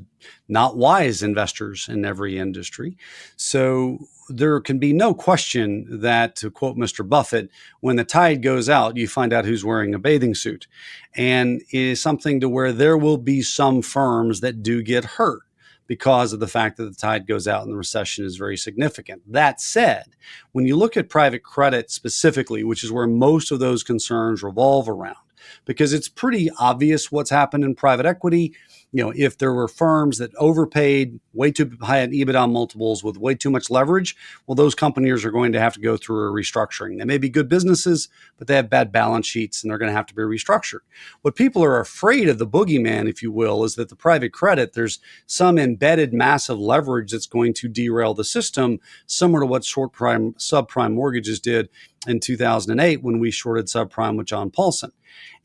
not wise investors in every industry. So there can be no question that, to quote Mr. Buffett, when the tide goes out, you find out who's wearing a bathing suit. And it is something to where there will be some firms that do get hurt because of the fact that the tide goes out and the recession is very significant. That said, when you look at private credit specifically, which is where most of those concerns revolve around, because it's pretty obvious what's happened in private equity. If there were firms that overpaid way too high in EBITDA multiples with way too much leverage, well, those companies are going to have to go through a restructuring. They may be good businesses, but they have bad balance sheets and they're going to have to be restructured. What people are afraid of, the boogeyman, if you will, is that the private credit, there's some embedded massive leverage that's going to derail the system, similar to what subprime mortgages did in 2008 when we shorted subprime with John Paulson.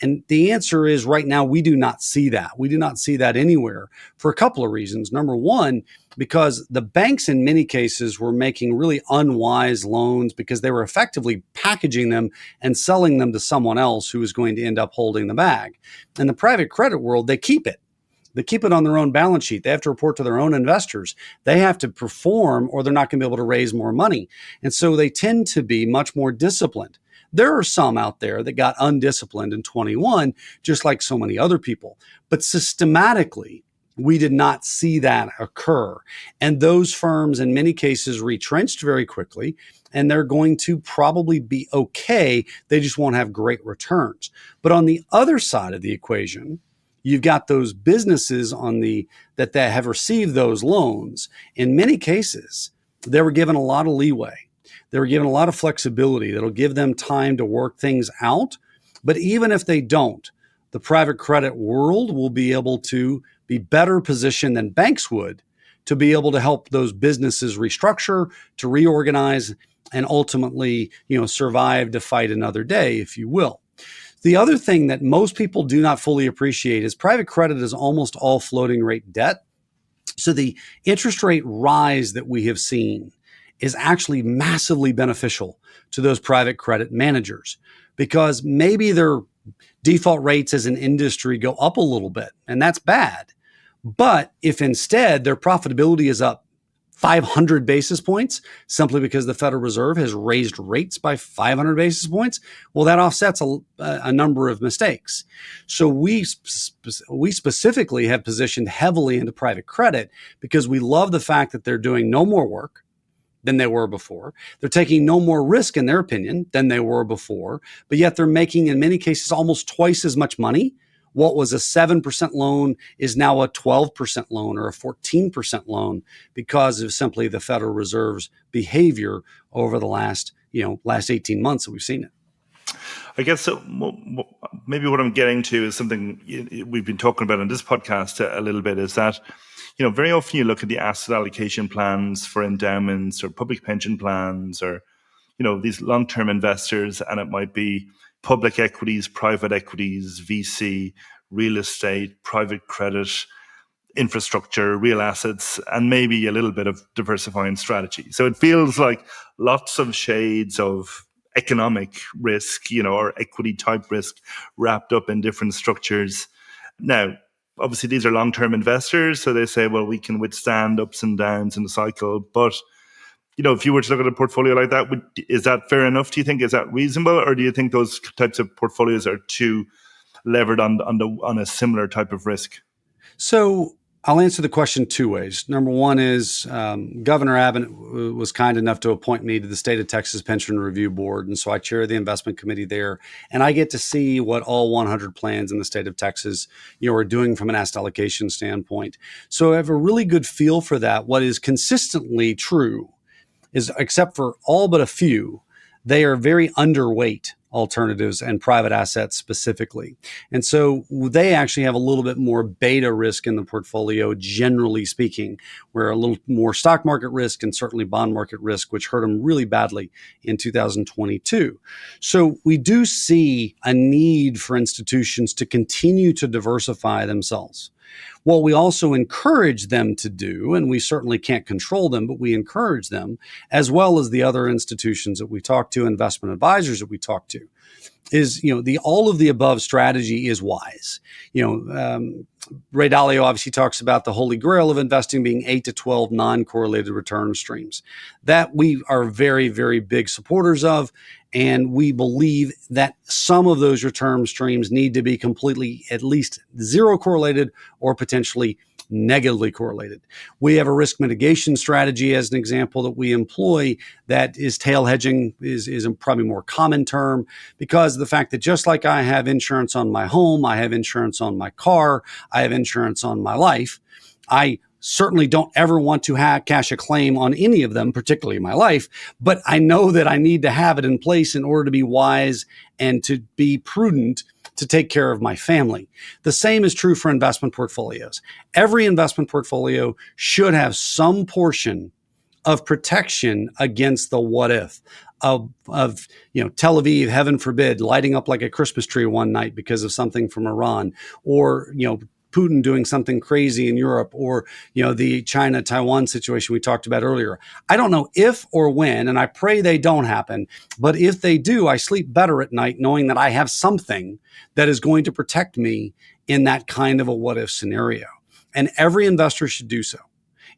And the answer is, right now, we do not see that. We do not see that anywhere for a couple of reasons. Number one, because the banks in many cases were making really unwise loans because they were effectively packaging them and selling them to someone else who was going to end up holding the bag. In the private credit world, they keep it. They keep it on their own balance sheet. They have to report to their own investors. They have to perform or they're not going to be able to raise more money. And so they tend to be much more disciplined. There are some out there that got undisciplined in 21, just like so many other people. But systematically, we did not see that occur. And those firms, in many cases, retrenched very quickly, and they're going to probably be okay. They just won't have great returns. But on the other side of the equation, you've got those businesses that have received those loans. In many cases, they were given a lot of leeway. They were given a lot of flexibility that'll give them time to work things out. But even if they don't, the private credit world will be able to be better positioned than banks would to be able to help those businesses restructure, to reorganize, and ultimately, survive to fight another day, if you will. The other thing that most people do not fully appreciate is private credit is almost all floating rate debt. So the interest rate rise that we have seen is actually massively beneficial to those private credit managers, because maybe their default rates as an industry go up a little bit, and that's bad. But if instead their profitability is up 500 basis points simply because the Federal Reserve has raised rates by 500 basis points, well, that offsets a number of mistakes. So we specifically have positioned heavily into private credit because we love the fact that they're doing no more work than they were before. They're taking no more risk, in their opinion, than they were before, but yet they're making, in many cases, almost twice as much money. What was a 7% loan is now a 12% loan or a 14% loan because of simply the Federal Reserve's behavior over the last 18 months that we've seen it. I guess maybe what I'm getting to is something we've been talking about on this podcast a little bit, is that very often you look at the asset allocation plans for endowments or public pension plans or these long-term investors, and it might be public equities, private equities, VC, real estate, private credit, infrastructure, real assets, and maybe a little bit of diversifying strategy. So it feels like lots of shades of economic risk, or equity type risk wrapped up in different structures. Now, obviously, these are long-term investors, so they say, well, we can withstand ups and downs in the cycle. But, if you were to look at a portfolio like that, is that fair enough, do you think? Is that reasonable? Or do you think those types of portfolios are too levered on a similar type of risk? So I'll answer the question two ways. Number one is Governor Abbott was kind enough to appoint me to the State of Texas Pension Review Board. And so I chair the investment committee there. And I get to see what all 100 plans in the state of Texas are doing from an asset allocation standpoint. So I have a really good feel for that. What is consistently true is, except for all but a few, they are very underweight alternatives and private assets specifically. And so they actually have a little bit more beta risk in the portfolio, generally speaking, where a little more stock market risk and certainly bond market risk, which hurt them really badly in 2022. So we do see a need for institutions to continue to diversify themselves. What we also encourage them to do, and we certainly can't control them, but we encourage them, as well as the other institutions that we talk to, investment advisors that we talk to, is, the all of the above strategy is wise. Ray Dalio obviously talks about the holy grail of investing being 8 to 12 non-correlated return streams. That we are very, very big supporters of. And we believe that some of those return streams need to be completely at least zero correlated or potentially negatively correlated. We have a risk mitigation strategy, as an example, that we employ that is tail hedging, is probably a more common term, because of the fact that just like I have insurance on my home, I have insurance on my car, I have insurance on my life, I certainly don't ever want to cash a claim on any of them, particularly my life, but I know that I need to have it in place in order to be wise and to be prudent to take care of my family. The same is true for investment portfolios. Every investment portfolio should have some portion of protection against the what if of Tel Aviv, heaven forbid, lighting up like a Christmas tree one night because of something from Iran, or Putin doing something crazy in Europe, or the China-Taiwan situation we talked about earlier. I don't know if or when, and I pray they don't happen, but if they do, I sleep better at night knowing that I have something that is going to protect me in that kind of a what-if scenario. And every investor should do so.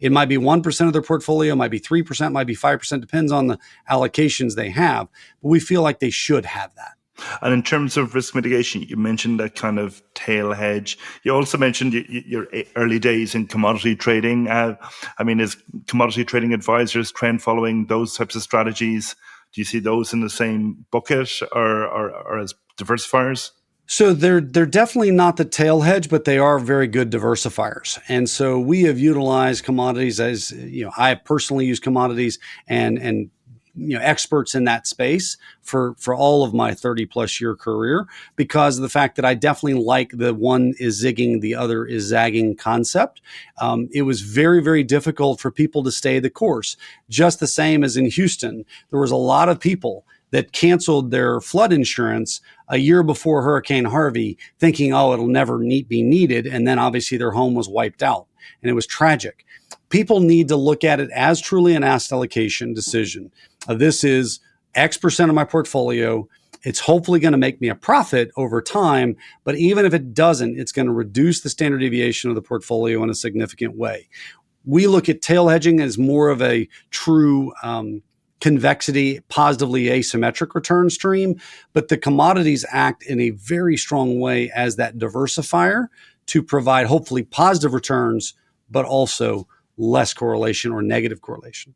It might be 1% of their portfolio, might be 3%, might be 5%, depends on the allocations they have, but we feel like they should have that. And in terms of risk mitigation, you mentioned that kind of tail hedge. You also mentioned your early days in commodity trading. Is commodity trading advisors trend following those types of strategies? Do you see those in the same bucket or as diversifiers? So they're definitely not the tail hedge, but they are very good diversifiers. And so we have utilized commodities as, I personally use commodities and experts in that space for all of my 30 plus year career, because of the fact that I definitely like the one is zigging, the other is zagging concept. It was very, very difficult for people to stay the course. Just the same as in Houston, there was a lot of people that canceled their flood insurance a year before Hurricane Harvey, thinking, it'll never be needed. And then obviously their home was wiped out, and it was tragic. People need to look at it as truly an asset allocation decision. This is X% of my portfolio. It's hopefully going to make me a profit over time, but even if it doesn't, it's going to reduce the standard deviation of the portfolio in a significant way. We look at tail hedging as more of a true convexity, positively asymmetric return stream, but the commodities act in a very strong way as that diversifier to provide hopefully positive returns, but also less correlation or negative correlation.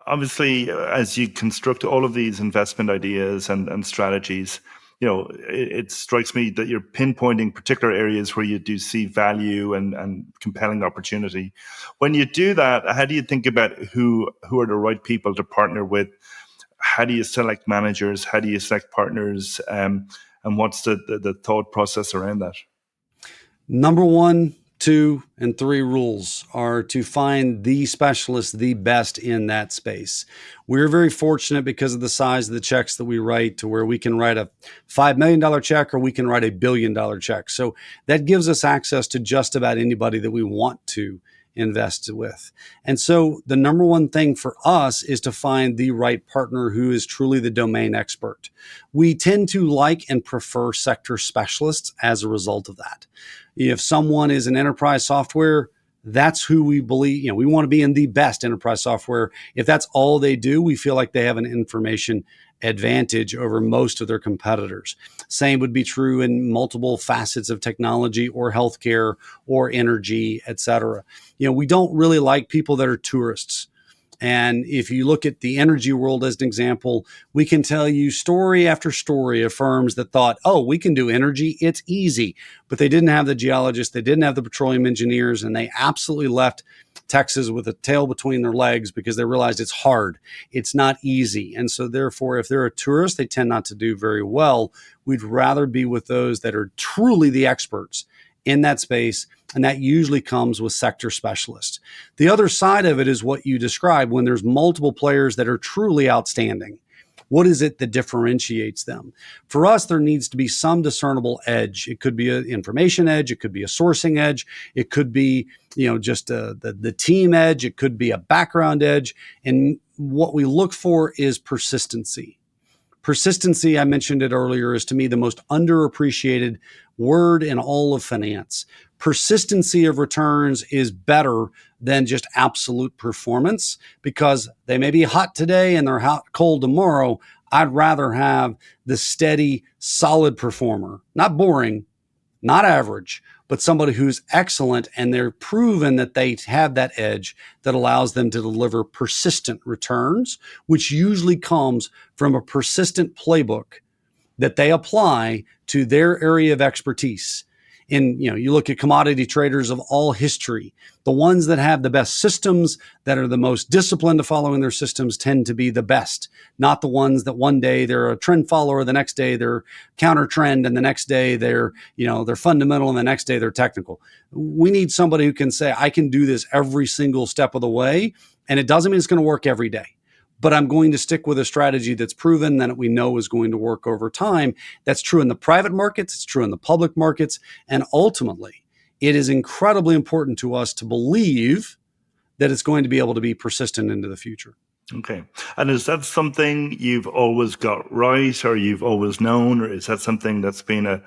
Obviously, as you construct all of these investment ideas and strategies, it strikes me that you're pinpointing particular areas where you do see value and compelling opportunity. When you do that, how do you think about who are the right people to partner with? How do you select managers? How do you select partners? And what's the thought process around that? Number 1, 2, and 3 rules are to find the specialist, the best in that space. We're very fortunate because of the size of the checks that we write to where we can write a $5 million check or we can write a $1 billion check. So that gives us access to just about anybody that we want to invest with. And so the number one thing for us is to find the right partner who is truly the domain expert. We tend to like and prefer sector specialists as a result of that. If someone is an enterprise software, that's who we believe, we want to be in the best enterprise software. If that's all they do, we feel like they have an information advantage over most of their competitors. Same would be true in multiple facets of technology or healthcare or energy, et cetera. We don't really like people that are tourists. And if you look at the energy world as an example, we can tell you story after story of firms that thought, oh, we can do energy, it's easy. But they didn't have the geologists, they didn't have the petroleum engineers, and they absolutely left Texas with a tail between their legs because they realized it's hard. It's not easy. And so therefore, if they're a tourist, they tend not to do very well. We'd rather be with those that are truly the experts in that space, and that usually comes with sector specialists. The other side of it is what you described when there's multiple players that are truly outstanding. What is it that differentiates them? For us, there needs to be some discernible edge. It could be an information edge. It could be a sourcing edge. It could be, just the team edge. It could be a background edge. And what we look for is persistency. Persistency, I mentioned it earlier, is to me the most underappreciated word in all of finance. Persistency of returns is better than just absolute performance because they may be hot today and they're cold tomorrow. I'd rather have the steady, solid performer, not boring, not average, but somebody who's excellent and they're proven that they have that edge that allows them to deliver persistent returns, which usually comes from a persistent playbook that they apply to their area of expertise. And, you look at commodity traders of all history, the ones that have the best systems, that are the most disciplined to following their systems tend to be the best, not the ones that one day they're a trend follower, the next day they're counter trend, and the next day they're fundamental, and the next day they're technical. We need somebody who can say, I can do this every single step of the way. And it doesn't mean it's going to work every day. But I'm going to stick with a strategy that's proven that we know is going to work over time. That's true in the private markets. It's true in the public markets. And ultimately, it is incredibly important to us to believe that it's going to be able to be persistent into the future. Okay. And is that something you've always got right, or you've always known, or is that something that's been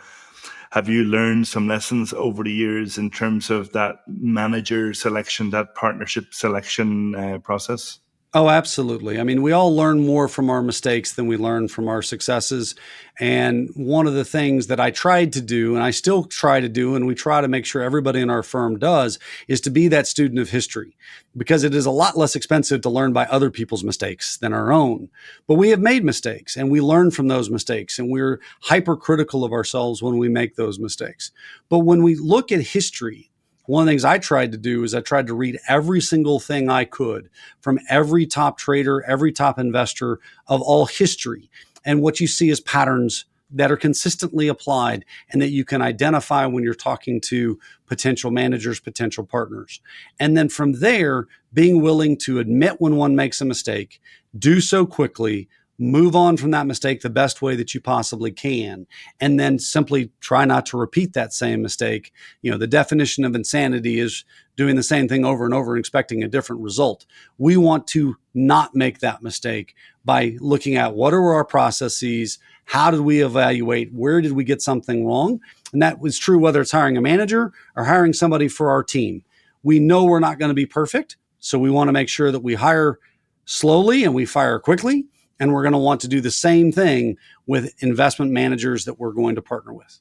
have you learned some lessons over the years in terms of that manager selection, that partnership selection process? Oh, absolutely. I mean, we all learn more from our mistakes than we learn from our successes. And one of the things that I tried to do, and I still try to do, and we try to make sure everybody in our firm does, is to be that student of history, because it is a lot less expensive to learn by other people's mistakes than our own. But we have made mistakes and we learn from those mistakes, and we're hypercritical of ourselves when we make those mistakes. But when we look at history, one of the things I tried to do is I tried to read every single thing I could from every top trader, every top investor of all history. And what you see is patterns that are consistently applied and that you can identify when you're talking to potential managers, potential partners. And then from there, being willing to admit when one makes a mistake, do so quickly, move on from that mistake the best way that you possibly can, and then simply try not to repeat that same mistake. The definition of insanity is doing the same thing over and over and expecting a different result. We want to not make that mistake by looking at what are our processes, how did we evaluate, where did we get something wrong? And that was true whether it's hiring a manager or hiring somebody for our team. we know we're not going to be perfect. So we want to make sure that we hire slowly and we fire quickly. And we're going to want to do the same thing with investment managers that we're going to partner with.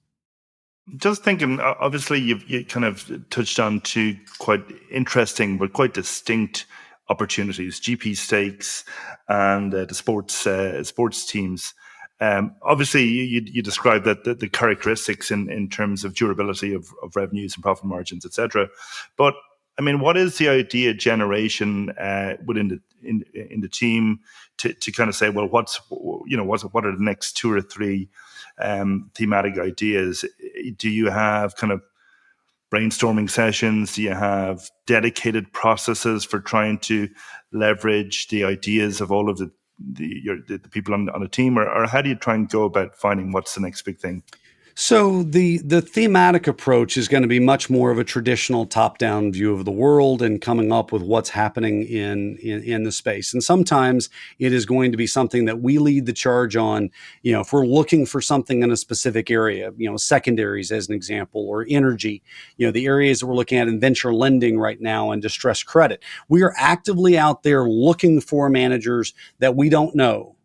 Just thinking, obviously, you kind of touched on two quite interesting but quite distinct opportunities: GP stakes and the sports teams. Obviously, you described that the characteristics in terms of durability of revenues and profit margins, etc. But I mean, what is the idea generation within the team to kind of say, well, what are the next two or three thematic ideas? Do you have kind of brainstorming sessions? Do you have dedicated processes for trying to leverage the ideas of all of the people on a team, or how do you try and go about finding what's the next big thing? So the thematic approach is going to be much more of a traditional top-down view of the world and coming up with what's happening in the space. And sometimes it is going to be something that we lead the charge on. If we're looking for something in a specific area, secondaries as an example, or energy, the areas that we're looking at in venture lending right now and distressed credit. We are actively out there looking for managers that we don't know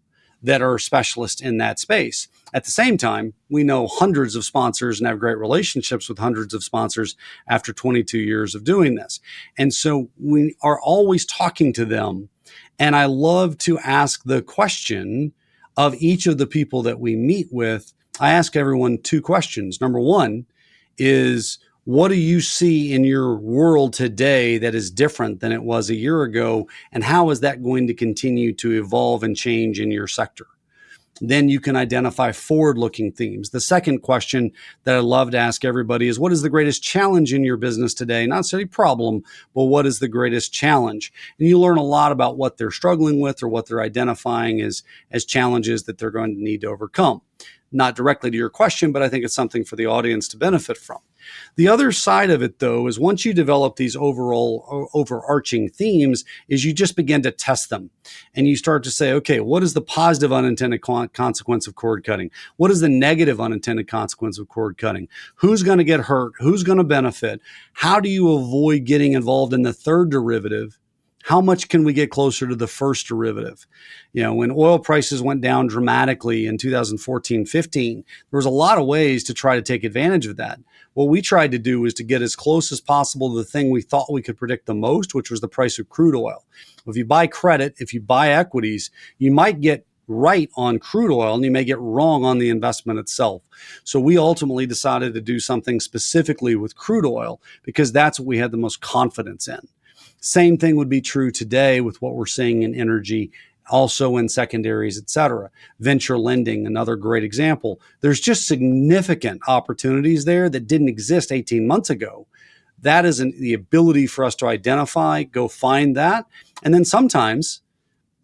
that are specialists in that space. At the same time, we know hundreds of sponsors and have great relationships with hundreds of sponsors after 22 years of doing this. And so we are always talking to them. And I love to ask the question of each of the people that we meet with. I ask everyone two questions. Number one is, what do you see in your world today that is different than it was a year ago? And how is that going to continue to evolve and change in your sector? Then you can identify forward-looking themes. The second question that I love to ask everybody is, what is the greatest challenge in your business today? Not necessarily problem, but what is the greatest challenge? And you learn a lot about what they're struggling with or what they're identifying as challenges that they're going to need to overcome. Not directly to your question, but I think it's something for the audience to benefit from. The other side of it, though, is once you develop these overall overarching themes, is you just begin to test them. And you start to say, okay, what is the positive unintended consequence of cord cutting? What is the negative unintended consequence of cord cutting? Who's going to get hurt? Who's going to benefit? How do you avoid getting involved in the third derivative? How much can we get closer to the first derivative? When oil prices went down dramatically in 2014-15, there was a lot of ways to try to take advantage of that. What we tried to do was to get as close as possible to the thing we thought we could predict the most, which was the price of crude oil. If you buy credit, if you buy equities, you might get right on crude oil and you may get wrong on the investment itself. So we ultimately decided to do something specifically with crude oil because that's what we had the most confidence in. Same thing would be true today with what we're seeing in energy, also in secondaries, et cetera. Venture lending, another great example. There's just significant opportunities there that didn't exist 18 months ago. That is the ability for us to identify, go find that. And then sometimes,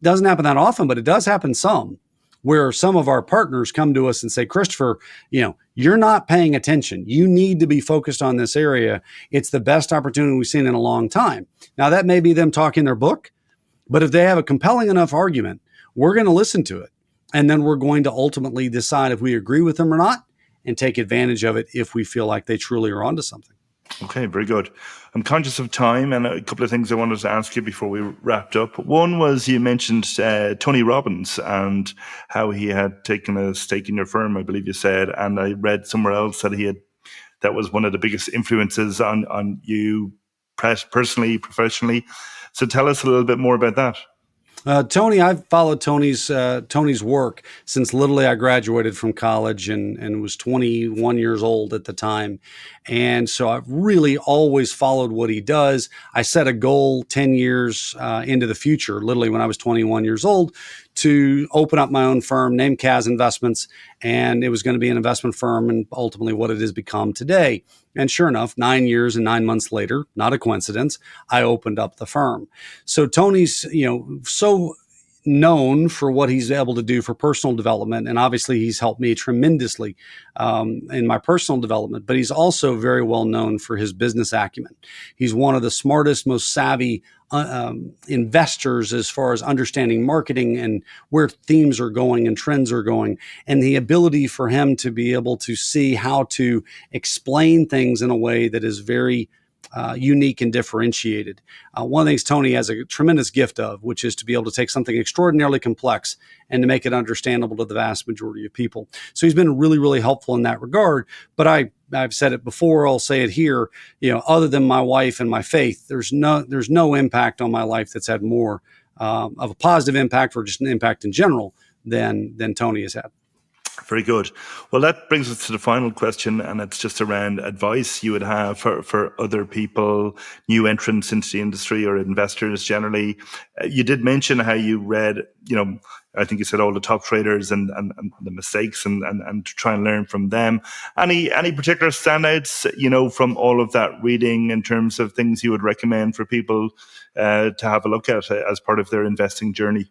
doesn't happen that often, but it does happen some, where some of our partners come to us and say, Christopher, you're not paying attention. You need to be focused on this area. It's the best opportunity we've seen in a long time. Now, that may be them talking their book, but if they have a compelling enough argument, we're going to listen to it. And then we're going to ultimately decide if we agree with them or not and take advantage of it if we feel like they truly are onto something. Okay, very good. I'm conscious of time, and a couple of things I wanted to ask you before we wrapped up. One was, you mentioned Tony Robbins and how he had taken a stake in your firm, I believe you said, and I read somewhere else that that was one of the biggest influences on you personally, professionally. So tell us a little bit more about that. Tony, I've followed Tony's work since literally I graduated from college and was 21 years old at the time. And so I've really always followed what he does. I set a goal 10 years into the future, literally when I was 21 years old, to open up my own firm named CAZ Investments. And it was going to be an investment firm and ultimately what it has become today. And sure enough, 9 years and 9 months later, not a coincidence, I opened up the firm. So Tony's, so known for what he's able to do for personal development. And obviously he's helped me tremendously in my personal development, but he's also very well known for his business acumen. He's one of the smartest, most savvy investors as far as understanding marketing and where themes are going and trends are going, and the ability for him to be able to see how to explain things in a way that is very unique and differentiated. One of the things Tony has a tremendous gift of, which is to be able to take something extraordinarily complex and to make it understandable to the vast majority of people. So he's been really, really helpful in that regard. But I've said it before, I'll say it here, other than my wife and my faith, there's no impact on my life that's had more of a positive impact or just an impact in general than Tony has had. Very good. Well, that brings us to the final question, and it's just around advice you would have for other people, new entrants into the industry or investors generally. You did mention how you read, I think you said all the top traders and the mistakes and to try and learn from them. Any particular standouts, from all of that reading in terms of things you would recommend for people to have a look at as part of their investing journey?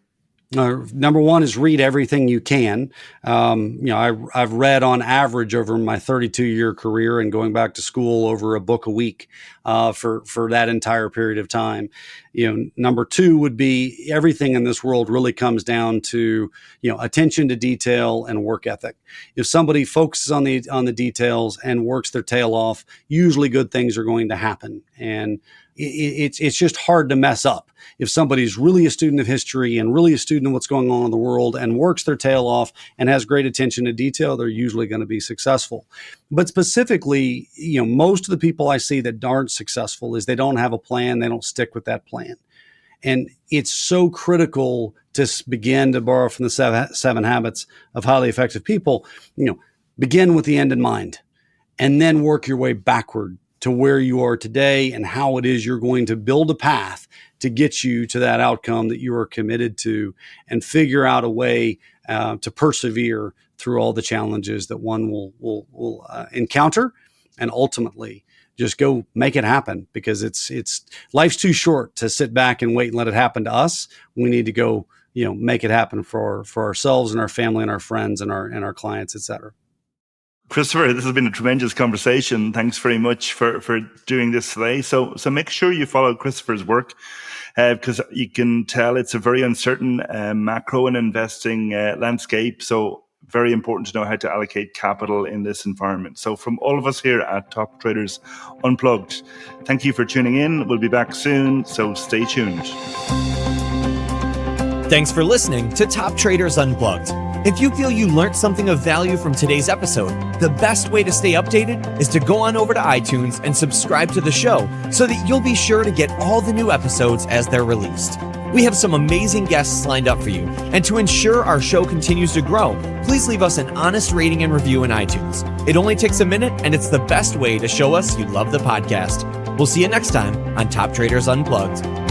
Number one is read everything you can. I've read on average over my 32-year career and going back to school over a book a week for that entire period of time. Number two would be everything in this world really comes down to attention to detail and work ethic. If somebody focuses on the details and works their tail off, usually good things are going to happen. And it's just hard to mess up. If somebody's really a student of history and really a student of what's going on in the world and works their tail off and has great attention to detail, they're usually going to be successful. But specifically, most of the people I see that aren't successful is they don't have a plan. They don't stick with that plan. And it's so critical to begin, to borrow from the seven habits of highly effective people, begin with the end in mind and then work your way backward to where you are today and how it is you're going to build a path to get you to that outcome that you are committed to, and figure out a way to persevere through all the challenges that one will encounter, and ultimately just go make it happen, because it's life's too short to sit back and wait and let it happen to us. We need to go, make it happen for ourselves and our family and our friends and our clients, et cetera. Christopher, this has been a tremendous conversation. Thanks very much for doing this today. So make sure you follow Christopher's work, because you can tell it's a very uncertain macro and investing landscape. So very important to know how to allocate capital in this environment. So from all of us here at Top Traders Unplugged, thank you for tuning in. We'll be back soon, so stay tuned. Thanks for listening to Top Traders Unplugged. If you feel you learned something of value from today's episode, the best way to stay updated is to go on over to iTunes and subscribe to the show so that you'll be sure to get all the new episodes as they're released. We have some amazing guests lined up for you, and to ensure our show continues to grow, please leave us an honest rating and review in iTunes. It only takes a minute, and it's the best way to show us you love the podcast. We'll see you next time on Top Traders Unplugged.